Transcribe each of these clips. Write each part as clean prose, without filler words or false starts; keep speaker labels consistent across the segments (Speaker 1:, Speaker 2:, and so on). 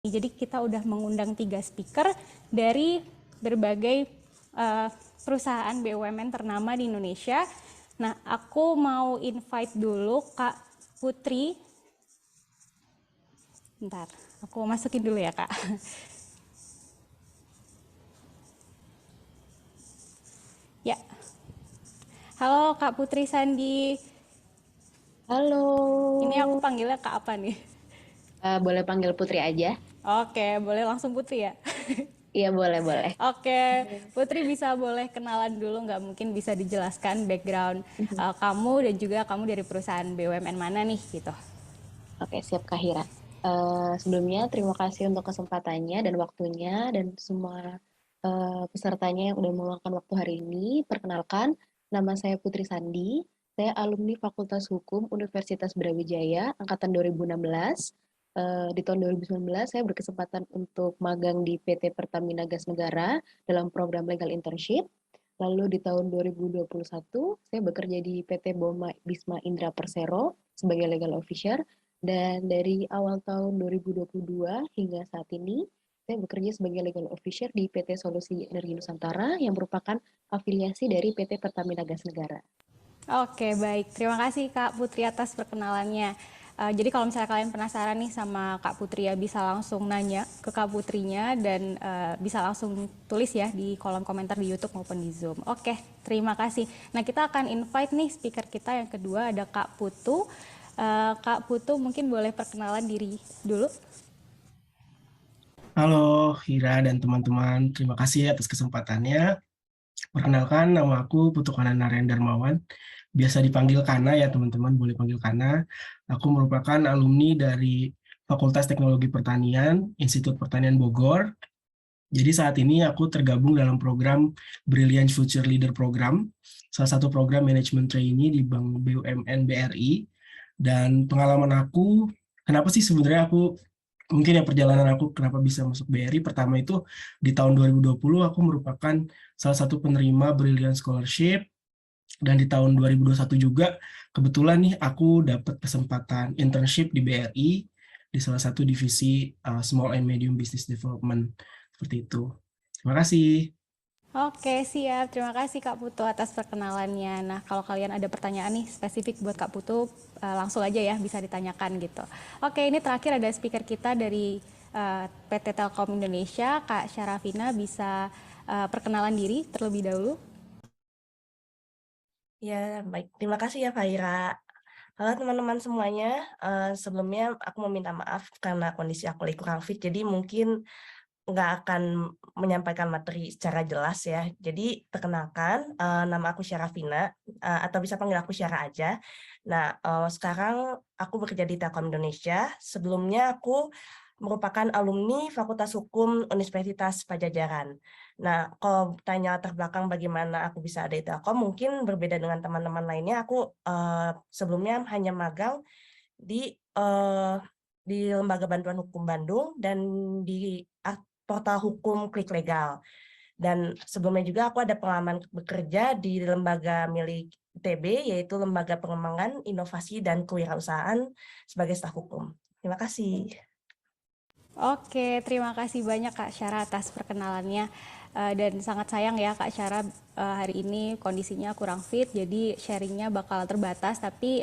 Speaker 1: Jadi kita udah mengundang 3 speaker dari berbagai perusahaan BUMN ternama di Indonesia. Nah, aku mau invite dulu Kak Putri. Bentar, aku masukin dulu ya Kak. Ya, halo Kak Putri Sandi. Ini aku
Speaker 2: Halo,
Speaker 1: panggilnya Kak apa nih?
Speaker 2: boleh panggil Putri aja?
Speaker 1: Oke, boleh langsung Putri ya?
Speaker 2: Iya, boleh, boleh.
Speaker 1: Oke, Putri bisa boleh kenalan dulu nggak? Mungkin bisa dijelaskan background kamu dan juga kamu dari perusahaan BUMN mana nih gitu.
Speaker 2: Oke, siap Kak Hira. Sebelumnya, terima kasih untuk kesempatannya dan waktunya, dan semua pesertanya yang udah meluangkan waktu hari ini. Perkenalkan, nama saya Putri Sandi. Saya alumni Fakultas Hukum Universitas Brawijaya, Angkatan 2016. Di tahun 2019, saya berkesempatan untuk magang di PT Pertamina Gas Negara dalam program Legal Internship. Lalu di tahun 2021, saya bekerja di PT Boma Bisma Indra Persero sebagai legal officer. Dan dari awal tahun 2022 hingga saat ini, saya bekerja sebagai legal officer di PT Solusi Energi Nusantara yang merupakan afiliasi dari PT Pertamina Gas Negara.
Speaker 1: Oke, baik. Terima kasih Kak Putri atas perkenalannya. Jadi kalau misalnya kalian penasaran nih sama Kak Putri ya bisa langsung nanya ke Kak Putrinya dan bisa langsung tulis ya di kolom komentar di YouTube maupun di Zoom. Oke, terima kasih. Nah, kita akan invite nih speaker kita yang kedua ada Kak Putu. Kak Putu mungkin boleh perkenalan diri dulu.
Speaker 3: Halo Hira dan teman-teman, terima kasih atas kesempatannya. Perkenalkan, nama aku Putu Kanan Narayan Darmawan, biasa dipanggil Kana ya teman-teman, boleh panggil Kana. Aku merupakan alumni dari Fakultas Teknologi Pertanian, Institut Pertanian Bogor. Jadi saat ini aku tergabung dalam program Brilliant Future Leader Program, salah satu program manajemen trainee di Bank BUMN BRI. Dan pengalaman aku, kenapa sih sebenarnya aku mungkin ya perjalanan aku kenapa bisa masuk BRI, pertama itu di tahun 2020 aku merupakan salah satu penerima Brilliant Scholarship, dan di tahun 2021 juga kebetulan nih aku dapat kesempatan internship di BRI di salah satu divisi Small and Medium Business Development, seperti itu. Terima kasih.
Speaker 1: Oke, siap. Terima kasih Kak Putu atas perkenalannya. Nah, kalau kalian ada pertanyaan nih spesifik buat Kak Putu, langsung aja ya bisa ditanyakan gitu. Oke, ini terakhir ada speaker kita dari PT Telkom Indonesia, Kak Syarafina bisa perkenalan diri terlebih dahulu.
Speaker 4: Ya, baik. Terima kasih ya, Faira. Halo teman-teman semuanya. Sebelumnya aku mau minta maaf karena kondisi aku lagi kurang fit, jadi mungkin nggak akan menyampaikan materi secara jelas ya. Jadi perkenalkan, nama aku Syarafina, atau bisa panggil aku Syara aja. Nah, sekarang aku bekerja di Telkom Indonesia. Sebelumnya aku merupakan alumni Fakultas Hukum Universitas Pajajaran. Nah, kalau tanya latar belakang bagaimana aku bisa ada di Telkom, mungkin berbeda dengan teman-teman lainnya. Aku sebelumnya hanya magang di Lembaga Bantuan Hukum Bandung dan di portal hukum Klik Legal. Dan sebelumnya juga aku ada pengalaman bekerja di lembaga milik ITB, yaitu Lembaga Pengembangan Inovasi dan Kewirausahaan sebagai staf hukum. Terima kasih.
Speaker 1: Oke, terima kasih banyak Kak Syara atas perkenalannya. Dan sangat sayang ya Kak Syara hari ini kondisinya kurang fit, jadi sharingnya bakal terbatas. Tapi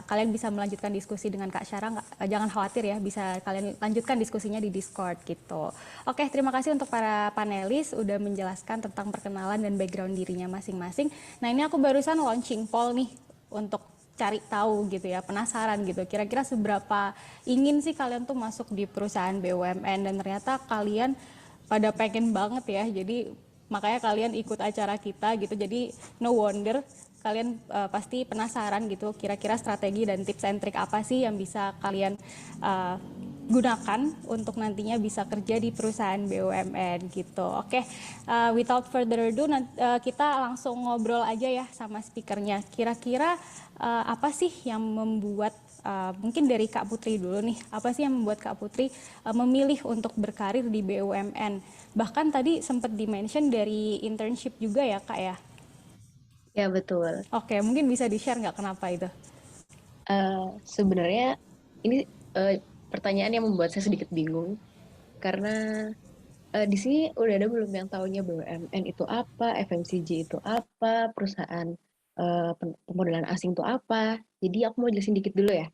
Speaker 1: kalian bisa melanjutkan diskusi dengan Kak Syara, jangan khawatir ya, bisa kalian lanjutkan diskusinya di Discord gitu. Oke, terima kasih untuk para panelis udah menjelaskan tentang perkenalan dan background dirinya masing-masing. Nah ini aku barusan launching poll nih untuk cari tahu gitu ya, penasaran gitu. Kira-kira seberapa ingin sih kalian tuh masuk di perusahaan BUMN, dan ternyata kalian pada pengen banget ya. Jadi makanya kalian ikut acara kita gitu. Jadi no wonder kalian pasti penasaran gitu, kira-kira strategi dan tips and trick apa sih yang bisa kalian gunakan untuk nantinya bisa kerja di perusahaan BUMN gitu. Oke, without further ado, kita langsung ngobrol aja ya sama speakernya. Kira-kira apa sih yang membuat, mungkin dari Kak Putri dulu nih, apa sih yang membuat Kak Putri memilih untuk berkarir di BUMN? Bahkan tadi sempat di-mention dari internship juga ya Kak ya?
Speaker 2: Ya, betul.
Speaker 1: Oke, mungkin bisa di-share nggak kenapa itu?
Speaker 2: Sebenarnya ini pertanyaan yang membuat saya sedikit bingung. karena di sini udah ada belum yang taunya BUMN itu apa, FMCG itu apa, perusahaan pemodalan asing itu apa. Jadi aku mau jelasin dikit dulu ya.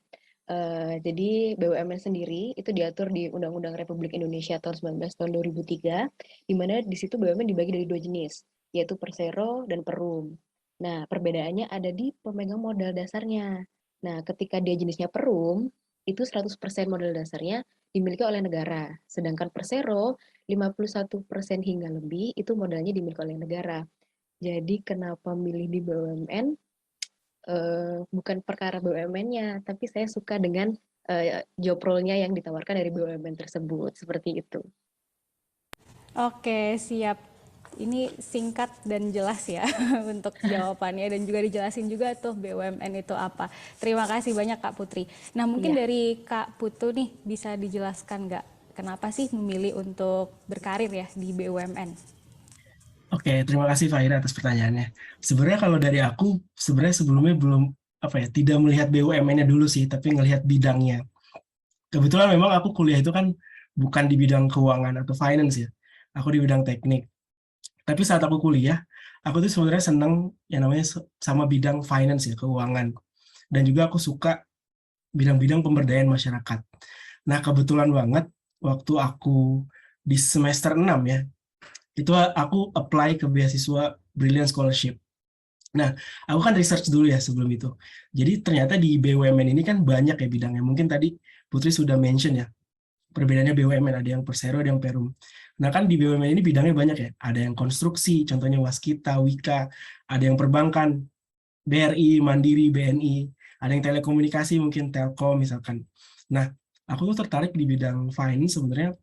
Speaker 2: Jadi BUMN sendiri itu diatur di Undang-Undang Republik Indonesia tahun 19 tahun 2003, di mana di situ BUMN dibagi dari 2 jenis, yaitu Persero dan Perum. Nah, perbedaannya ada di pemegang modal dasarnya. Nah, ketika dia jenisnya Perum, itu 100% modal dasarnya dimiliki oleh negara. Sedangkan Persero, 51% hingga lebih itu modalnya dimiliki oleh negara. Jadi kenapa milih di BUMN? Bukan perkara BUMN-nya, tapi saya suka dengan job role-nya yang ditawarkan dari BUMN tersebut, seperti itu.
Speaker 1: Oke, siap. Ini singkat dan jelas ya untuk jawabannya, dan juga dijelasin juga tuh BUMN itu apa. Terima kasih banyak Kak Putri. Nah, mungkin
Speaker 2: Iya.
Speaker 1: dari Kak Putu nih bisa dijelaskan nggak kenapa sih memilih untuk berkarir ya di BUMN?
Speaker 3: Oke, terima kasih Faira atas pertanyaannya. Sebenarnya kalau dari aku, sebenarnya sebelumnya belum tidak melihat BUMN-nya dulu sih, tapi ngelihat bidangnya. Kebetulan memang aku kuliah itu kan bukan di bidang keuangan atau finance ya. Aku di bidang teknik. Tapi saat aku kuliah, aku tuh sebenarnya seneng yang namanya sama bidang finance ya, keuangan. Dan juga aku suka bidang-bidang pemberdayaan masyarakat. Nah, kebetulan banget waktu aku di semester 6 ya, itu aku apply ke beasiswa Brilliant Scholarship. Nah, aku kan research dulu ya sebelum itu. Jadi ternyata di BUMN ini kan banyak ya bidangnya. Mungkin tadi Putri sudah mention ya, perbedaannya BUMN, ada yang Persero, ada yang Perum. Nah kan di BUMN ini bidangnya banyak ya. Ada yang konstruksi, contohnya Waskita, Wika, ada yang perbankan, BRI, Mandiri, BNI, ada yang telekomunikasi, mungkin Telkom misalkan. Nah, aku tuh tertarik di bidang finance sebenarnya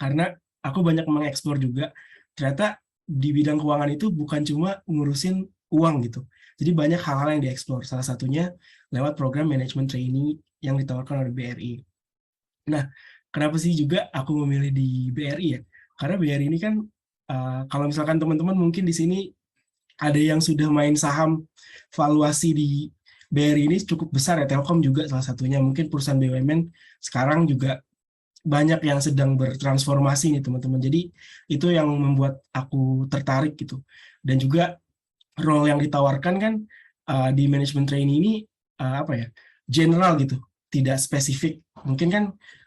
Speaker 3: karena aku banyak mengeksplor juga, ternyata di bidang keuangan itu bukan cuma ngurusin uang gitu. Jadi banyak hal-hal yang dieksplor, salah satunya lewat program manajemen trainee yang ditawarkan oleh BRI. Nah, kenapa sih juga aku memilih di BRI ya? Karena BRI ini kan, kalau misalkan teman-teman mungkin di sini ada yang sudah main saham, valuasi di BRI ini cukup besar ya, Telkom juga salah satunya. Mungkin perusahaan BUMN sekarang juga banyak yang sedang bertransformasi nih teman-teman. Jadi itu yang membuat aku tertarik gitu. Dan juga role yang ditawarkan kan di manajemen trainee ini general gitu, tidak spesifik. Mungkin kan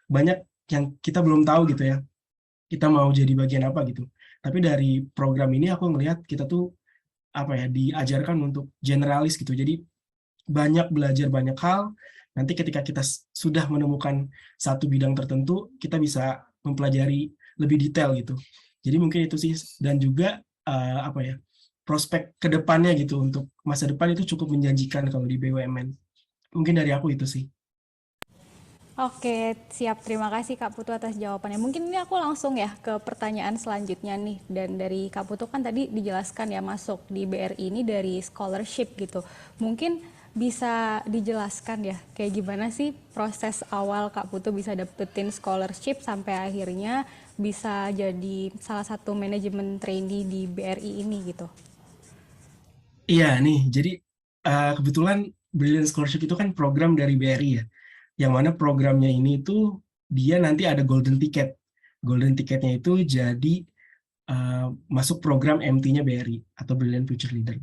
Speaker 3: banyak yang kita belum tahu gitu ya, kita mau jadi bagian apa gitu. Tapi dari program ini aku melihat kita tuh diajarkan untuk generalis gitu. Jadi banyak belajar banyak hal. Nanti ketika kita sudah menemukan satu bidang tertentu, kita bisa mempelajari lebih detail gitu. Jadi mungkin itu sih, dan juga prospek ke depannya gitu, untuk masa depan itu cukup menjanjikan kalau di BUMN. Mungkin dari aku itu sih.
Speaker 1: Oke, siap. Terima kasih Kak Putu atas jawabannya. Mungkin ini aku langsung ya ke pertanyaan selanjutnya nih. Dan dari Kak Putu kan tadi dijelaskan ya masuk di BRI ini dari scholarship gitu. Mungkin bisa dijelaskan ya kayak gimana sih proses awal Kak Putu bisa dapetin scholarship sampai akhirnya bisa jadi salah satu manajemen trainee di BRI ini gitu.
Speaker 3: Iya nih, jadi kebetulan Brilliant Scholarship itu kan program dari BRI ya, yang mana programnya ini tuh dia nanti ada golden ticket. Golden ticketnya itu jadi masuk program MT-nya BRI atau Brilliant Future Leader.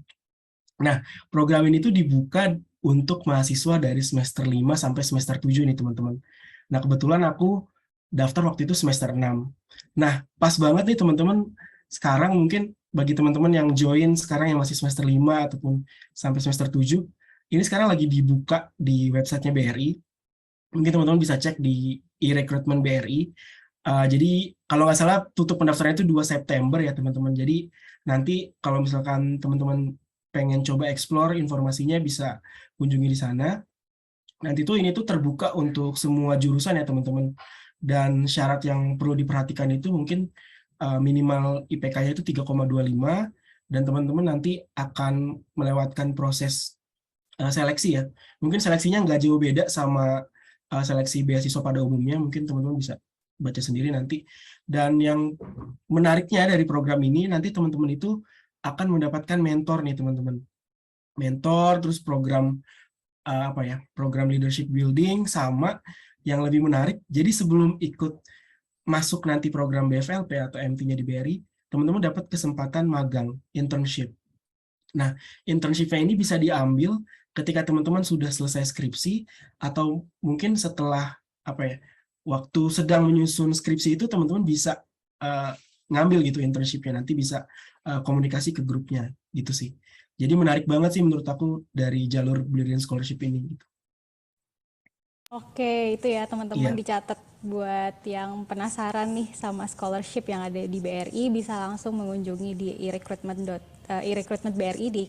Speaker 3: Nah, program ini tuh dibuka untuk mahasiswa dari semester 5 sampai semester 7 nih teman-teman. Nah, kebetulan aku daftar waktu itu semester 6. Nah, pas banget nih teman-teman, sekarang mungkin bagi teman-teman yang join sekarang yang masih semester 5 ataupun sampai semester 7, ini sekarang lagi dibuka di websitenya BRI. Mungkin teman-teman bisa cek di e-recruitment BRI. Jadi kalau nggak salah tutup pendaftaran itu 2 September ya teman-teman. Jadi nanti kalau misalkan teman-teman pengen coba explore informasinya bisa kunjungi di sana. Nanti tuh ini tuh terbuka untuk semua jurusan ya teman-teman. Dan syarat yang perlu diperhatikan itu mungkin minimal IPK-nya itu 3,25, dan teman-teman nanti akan melewatkan proses seleksi ya. Mungkin seleksinya nggak jauh beda sama seleksi beasiswa pada umumnya, mungkin teman-teman bisa baca sendiri nanti. Dan yang menariknya dari program ini, nanti teman-teman itu akan mendapatkan mentor nih teman-teman. Mentor, terus program program leadership building, sama yang lebih menarik. Jadi sebelum ikut masuk nanti program BFLP atau MT-nya di BRI, teman-teman dapat kesempatan magang, internship. Nah, internship-nya ini bisa diambil ketika teman-teman sudah selesai skripsi atau mungkin setelah apa ya, waktu sedang menyusun skripsi itu teman-teman bisa ngambil gitu internship-nya, nanti bisa komunikasi ke grupnya gitu sih. Jadi menarik banget sih menurut aku dari jalur Brilliant Scholarship ini gitu.
Speaker 1: Oke, itu ya teman-teman
Speaker 3: Iya,
Speaker 1: dicatat buat yang penasaran nih sama scholarship yang ada di BRI bisa langsung mengunjungi di e-recruitment BRI di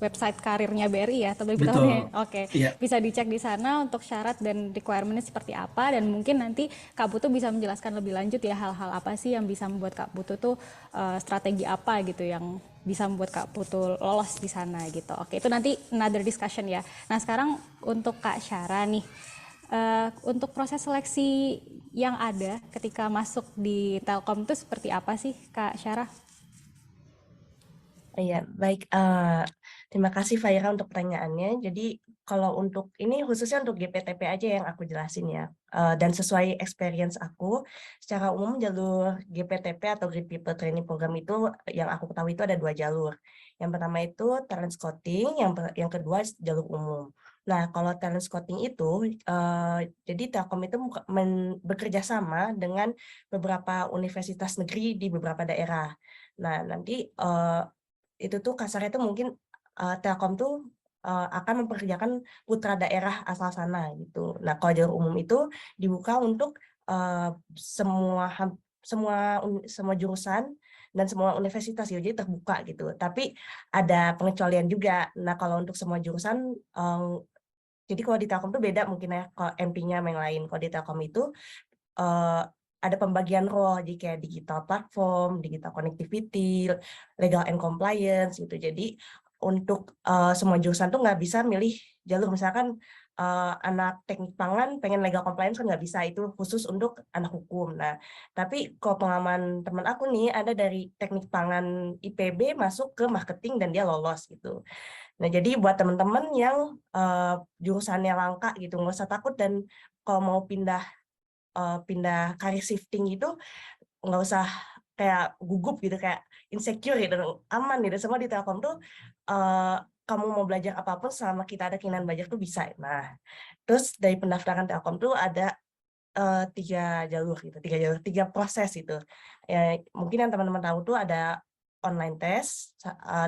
Speaker 1: website karirnya BRI ya, atau lebih
Speaker 3: betul.
Speaker 1: tahunnya. Oke,
Speaker 3: Iya,
Speaker 1: bisa dicek di sana untuk syarat dan requirement-nya seperti apa, dan mungkin nanti Kak Putu bisa menjelaskan lebih lanjut ya hal-hal apa sih yang bisa membuat Kak Putu tuh strategi apa gitu yang bisa membuat Kak Putu lolos di sana gitu. Oke, itu nanti another discussion ya. Nah, sekarang untuk Kak Syara nih, untuk proses seleksi yang ada ketika masuk di Telkom itu seperti apa sih Kak Syara?
Speaker 4: Iya, baik. Terima kasih Faira untuk pertanyaannya. Jadi kalau untuk ini khususnya untuk GPTP aja yang aku jelasin ya. Dan sesuai experience aku, secara umum jalur GPTP atau Great People Training Program itu yang aku ketahui itu ada 2 jalur. Yang pertama itu talent scouting, yang kedua jalur umum. Nah, kalau talent scouting itu, jadi Telkom itu bekerja sama dengan beberapa universitas negeri di beberapa daerah. Nah, nanti itu tuh kasarnya tuh mungkin Telkom tuh akan mempekerjakan putra daerah asal sana gitu. Nah, kalau jalur umum itu dibuka untuk semua jurusan dan semua universitas ya, jadi terbuka gitu. Tapi ada pengecualian juga. Nah, kalau untuk semua jurusan jadi kalau di Telkom tuh beda mungkin ya, kalau MP-nya yang lain. Kalau di Telkom itu ada pembagian role, jadi kayak digital platform, digital connectivity, legal and compliance gitu. Jadi untuk semua jurusan tuh nggak bisa milih jalur, misalkan anak teknik pangan pengen legal compliance kan nggak bisa, itu khusus untuk anak hukum. Nah, tapi kalau pengalaman teman aku nih ada dari teknik pangan IPB masuk ke marketing dan dia lolos gitu. Nah, jadi buat teman-teman yang jurusannya langka gitu, nggak usah takut, dan kalau mau pindah career shifting gitu nggak usah kayak gugup gitu, kayak insecure gitu, aman gitu. Semua di Telkom tuh kamu mau belajar apapun selama kita ada keinginan belajar tuh bisa. Nah, terus dari pendaftaran Telkom tuh ada 3 jalur gitu, 3 proses gitu. Ya, mungkin yang teman-teman tahu tuh ada online test,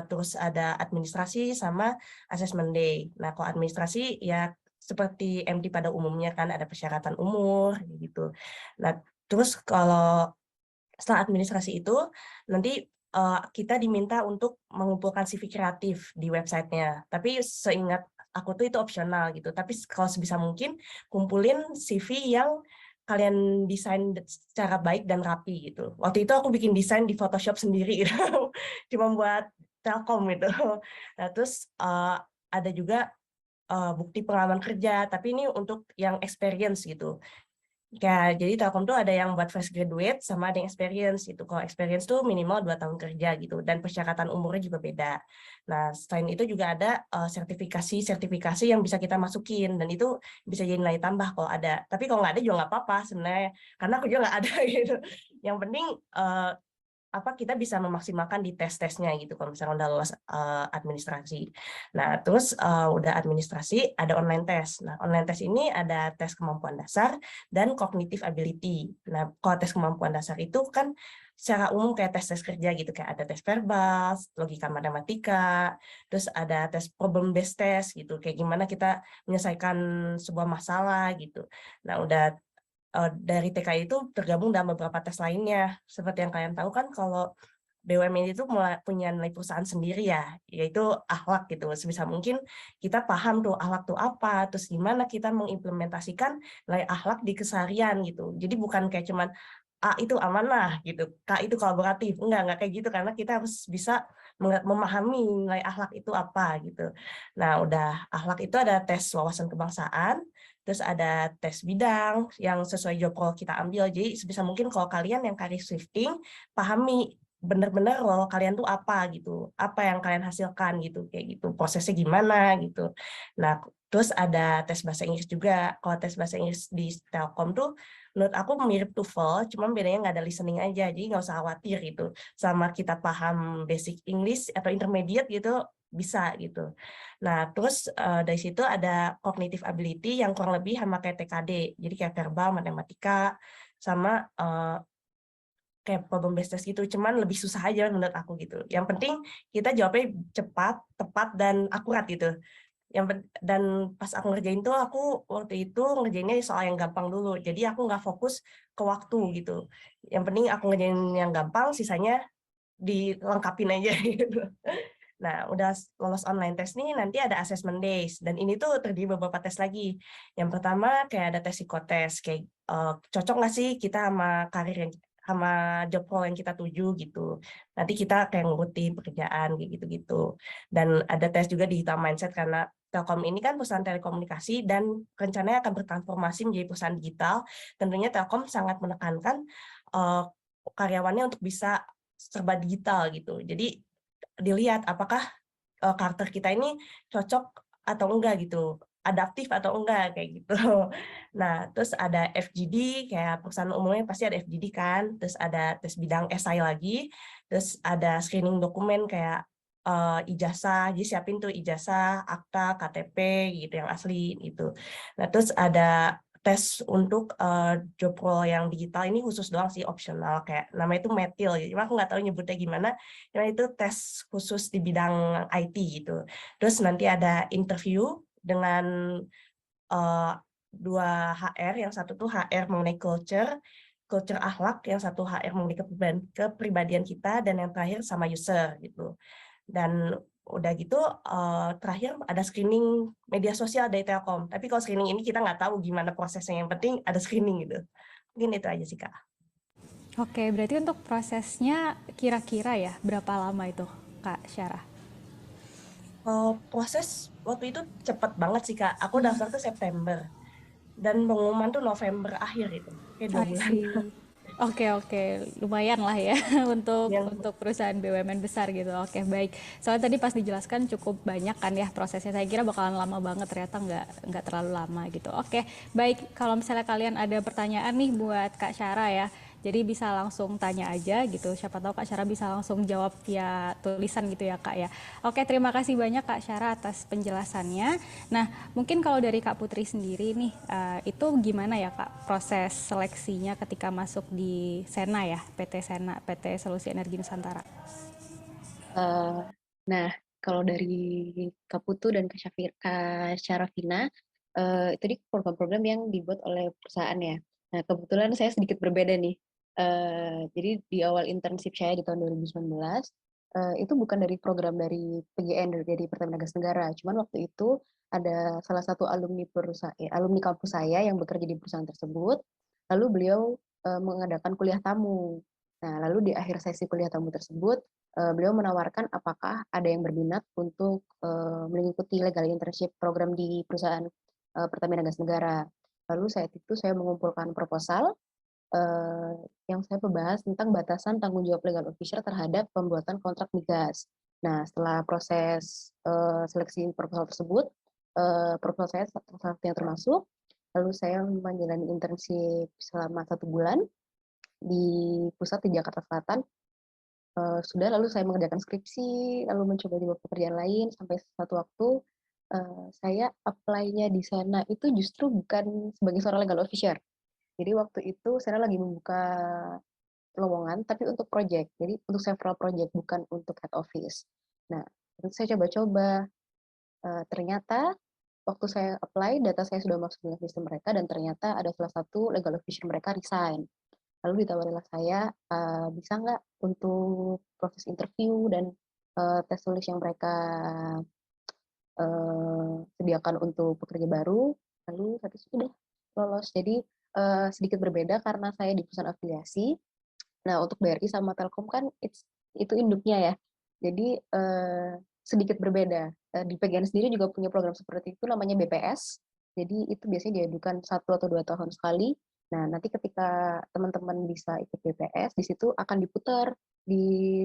Speaker 4: terus ada administrasi sama assessment day. Nah, kalau administrasi ya seperti MD pada umumnya kan, ada persyaratan umur gitu. Nah, terus kalau setelah administrasi itu nanti kita diminta untuk mengumpulkan CV kreatif di websitenya. Tapi seingat aku tuh itu opsional gitu. Tapi kalau sebisa mungkin kumpulin CV yang kalian desain secara baik dan rapi gitu. Waktu itu aku bikin desain di Photoshop sendiri gitu. Cuma buat Telkom gitu. Nah, terus ada juga bukti pengalaman kerja, tapi ini untuk yang experience gitu. Ya, jadi Telkom tuh ada yang buat fresh graduate sama ada yang experience gitu. Kalau experience tuh minimal 2 tahun kerja gitu, dan persyaratan umurnya juga beda. Nah, selain itu juga ada sertifikasi yang bisa kita masukin, dan itu bisa jadi nilai tambah kalau ada. Tapi kalau nggak ada juga nggak apa-apa sebenarnya, karena aku juga nggak ada gitu. Yang penting kita bisa memaksimalkan di tes-tesnya gitu kalau misalnya udah lolos administrasi. Nah, terus udah administrasi ada online test. Nah, online test ini ada tes kemampuan dasar dan cognitive ability. Nah, kalau tes kemampuan dasar itu kan secara umum kayak tes-tes kerja gitu, kayak ada tes verbal, logika matematika, terus ada tes problem based test gitu, kayak gimana kita menyelesaikan sebuah masalah gitu. Nah, udah dari TKI itu tergabung dalam beberapa tes lainnya. Seperti yang kalian tahu kan, kalau BUMN itu punya nilai perusahaan sendiri ya, yaitu akhlak gitu. Sebisa mungkin kita paham tuh akhlak tuh apa, terus gimana kita mengimplementasikan nilai akhlak di keseharian gitu. Jadi bukan kayak cuman A itu amanah gitu, K itu kolaboratif. Enggak kayak gitu, karena kita harus bisa memahami nilai akhlak itu apa gitu. Nah, udah akhlak itu ada tes wawasan kebangsaan, terus ada tes bidang yang sesuai job role kita ambil. Jadi sebisa mungkin kalau kalian yang career shifting, pahami bener-bener role kalian tuh apa gitu, apa yang kalian hasilkan gitu, kayak gitu, prosesnya gimana gitu. Nah, terus ada tes bahasa Inggris juga. Kalau tes bahasa Inggris di Telkom tuh menurut aku mirip TOEFL, cuman bedanya nggak ada listening aja, jadi nggak usah khawatir gitu. Sama kita paham basic English atau intermediate gitu, bisa gitu. Nah, terus dari situ ada cognitive ability yang kurang lebih sama kayak TKD, jadi kayak verbal, matematika, sama kayak problem based test gitu, cuman lebih susah aja menurut aku gitu. Yang penting kita jawabnya cepat, tepat, dan akurat gitu. Dan pas aku ngerjain tuh, aku waktu itu ngerjainnya soal yang gampang dulu. Jadi aku nggak fokus ke waktu gitu. Yang penting aku ngerjain yang gampang, sisanya dilengkapin aja gitu. Nah, udah lolos online test nih, nanti ada assessment days. Dan ini tuh terdiri beberapa tes lagi. Yang pertama kayak ada tes psikotes, kayak cocok nggak sih kita sama karir yang sama job role yang kita tuju gitu. Nanti kita kayak ngurutin pekerjaan kayak gitu-gitu. Dan ada tes juga digital mindset karena Telkom ini kan perusahaan telekomunikasi dan rencananya akan bertransformasi menjadi perusahaan digital. Tentunya Telkom sangat menekankan uh, karyawannya untuk bisa serba digital gitu. Jadi dilihat apakah karakter kita ini cocok atau enggak gitu, adaptif atau enggak kayak gitu. Nah, terus ada FGD, kayak perusahaan umumnya pasti ada FGD kan, terus ada tes bidang SI lagi, terus ada screening dokumen kayak ijazah, jadi siapin tuh ijazah, akta, KTP gitu yang asli gitu. Nah, terus ada tes untuk job role yang digital ini khusus doang sih, opsional, kayak namanya itu metil, cuma aku nggak tahu nyebutnya gimana, karena itu tes khusus di bidang IT gitu. Terus nanti ada interview dengan dua HR, yang satu tuh HR mengenai culture akhlak, yang satu HR mengenai kepribadian kita, dan yang terakhir sama user gitu. Dan udah gitu terakhir ada screening media sosial dari Telkom. Tapi kalau screening ini kita nggak tahu gimana prosesnya, yang penting ada screening gitu. Mungkin itu aja sih, Kak.
Speaker 1: Oke, berarti untuk prosesnya kira-kira ya berapa lama itu, Kak Syarah?
Speaker 4: Proses waktu itu cepet banget sih, Kak. Aku daftar tuh September. Dan pengumuman tuh November akhir itu, kayak 2
Speaker 1: I
Speaker 4: bulan.
Speaker 1: see. Oke, oke, lumayan lah ya untuk
Speaker 4: Yang
Speaker 1: perusahaan BUMN besar gitu. Oke, baik. Soalnya tadi pas dijelaskan cukup banyak kan ya prosesnya. Saya kira bakalan lama banget, ternyata nggak terlalu lama gitu. Oke, baik. Kalau misalnya kalian ada pertanyaan nih buat Kak Syara ya, jadi bisa langsung tanya aja gitu. Siapa tahu Kak Syara bisa langsung jawab via tulisan gitu ya Kak ya. Oke, terima kasih banyak Kak Syara atas penjelasannya. Nah, mungkin kalau dari Kak Putri sendiri nih, itu gimana ya Kak proses seleksinya ketika masuk di Sena ya, PT Sena, PT Solusi Energi Nusantara?
Speaker 2: Eh, nah, kalau dari Kak Putu dan Kak Syarafina, itu di program-program yang dibuat oleh perusahaan ya. Nah, kebetulan saya sedikit berbeda nih. Jadi di awal internship saya di tahun 2019, itu bukan dari program dari PGN, dari Pertamina Gas Negara. Cuman waktu itu ada salah satu alumni kampus saya yang bekerja di perusahaan tersebut. Lalu beliau mengadakan kuliah tamu. Nah, lalu di akhir sesi kuliah tamu tersebut, beliau menawarkan apakah ada yang berminat untuk mengikuti legal internship program di perusahaan Pertamina Gas Negara. Lalu saat itu saya mengumpulkan proposal uh, yang saya membahas tentang batasan tanggung jawab legal officer terhadap pembuatan kontrak migas. Nah, setelah proses seleksi proposal tersebut, proposal saya salah satu yang termasuk. Lalu saya menjalani internship selama 1 bulan di pusat di Jakarta Selatan. Sudah, lalu saya mengerjakan skripsi, lalu mencoba di pekerjaan lain, sampai suatu waktu saya apply-nya di sana itu justru bukan sebagai seorang legal officer. Jadi waktu itu saya lagi membuka lowongan, tapi untuk project, jadi untuk several project, bukan untuk head office. Nah, itu saya coba-coba, ternyata waktu saya apply, data saya sudah masuk dalam sistem mereka, dan ternyata ada salah satu legal officer mereka resign. Lalu ditawarilah saya, bisa nggak untuk proses interview dan tes tulis yang mereka sediakan untuk pekerja baru, lalu satu sudah lolos. Jadi sedikit berbeda karena saya di perusahaan afiliasi. Nah, untuk BRI sama Telkom kan itu induknya ya. Jadi sedikit berbeda. Di PGN sendiri juga punya program seperti itu namanya BPS. Jadi itu biasanya diajukan 1 atau 2 tahun sekali. Nah, nanti ketika teman-teman bisa ikut BPS, di situ akan diputar di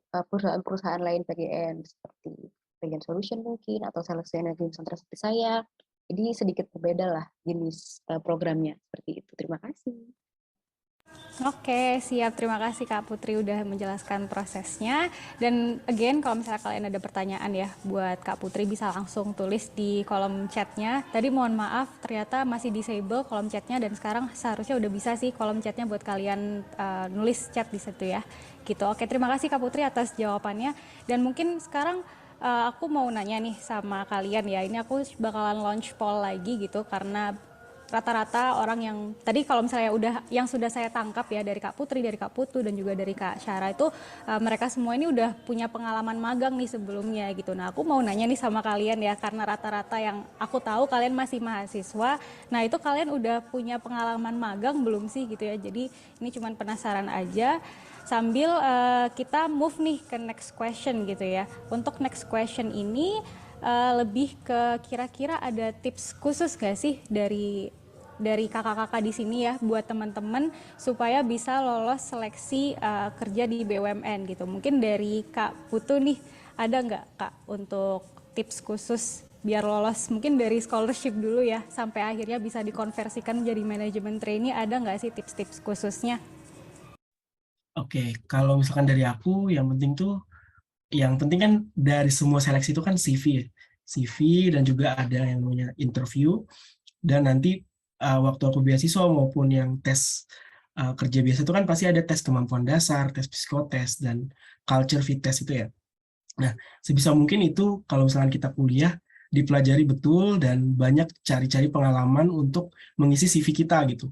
Speaker 2: perusahaan-perusahaan lain PGN seperti PGN Solution mungkin atau Seleksi Energi Nusantara seperti saya. Jadi sedikit berbeda lah jenis programnya seperti itu. Terima kasih.
Speaker 1: Oke, siap. Terima kasih Kak Putri udah menjelaskan prosesnya. Dan again, kalau misalnya kalian ada pertanyaan ya buat Kak Putri, bisa langsung tulis di kolom chatnya. Tadi mohon maaf, ternyata masih disable kolom chatnya, dan sekarang seharusnya udah bisa sih kolom chatnya buat kalian nulis chat di situ ya. Gitu. Oke, terima kasih Kak Putri atas jawabannya. Dan mungkin sekarang aku mau nanya nih sama kalian ya. Ini aku bakalan launch poll lagi gitu, karena rata-rata orang yang tadi kalau misalnya yang sudah saya tangkap ya dari Kak Putri, dari Kak Putu, dan juga dari Kak Syara itu mereka semua ini udah punya pengalaman magang nih sebelumnya gitu. Nah, aku mau nanya nih sama kalian ya, karena rata-rata yang aku tahu kalian masih mahasiswa. Nah, itu kalian udah punya pengalaman magang belum sih gitu ya. Jadi ini cuman penasaran aja. Sambil kita move nih ke next question gitu ya. Untuk next question ini lebih ke kira-kira ada tips khusus gak sih dari kakak-kakak di sini ya buat teman-teman supaya bisa lolos seleksi kerja di BUMN gitu. Mungkin dari Kak Putu nih, ada nggak Kak untuk tips khusus biar lolos, mungkin dari scholarship dulu ya sampai akhirnya bisa dikonversikan menjadi manajemen trainee, ada nggak sih tips-tips khususnya?
Speaker 3: Oke, kalau misalkan dari aku, yang penting kan dari semua seleksi itu kan CV ya. CV dan juga ada yang namanya interview, dan nanti waktu aku beasiswa maupun yang tes kerja biasa itu kan pasti ada tes kemampuan dasar, tes psikotes, dan culture fit test itu ya. Nah, sebisa mungkin itu kalau misalkan kita kuliah, dipelajari betul dan banyak cari-cari pengalaman untuk mengisi CV kita gitu.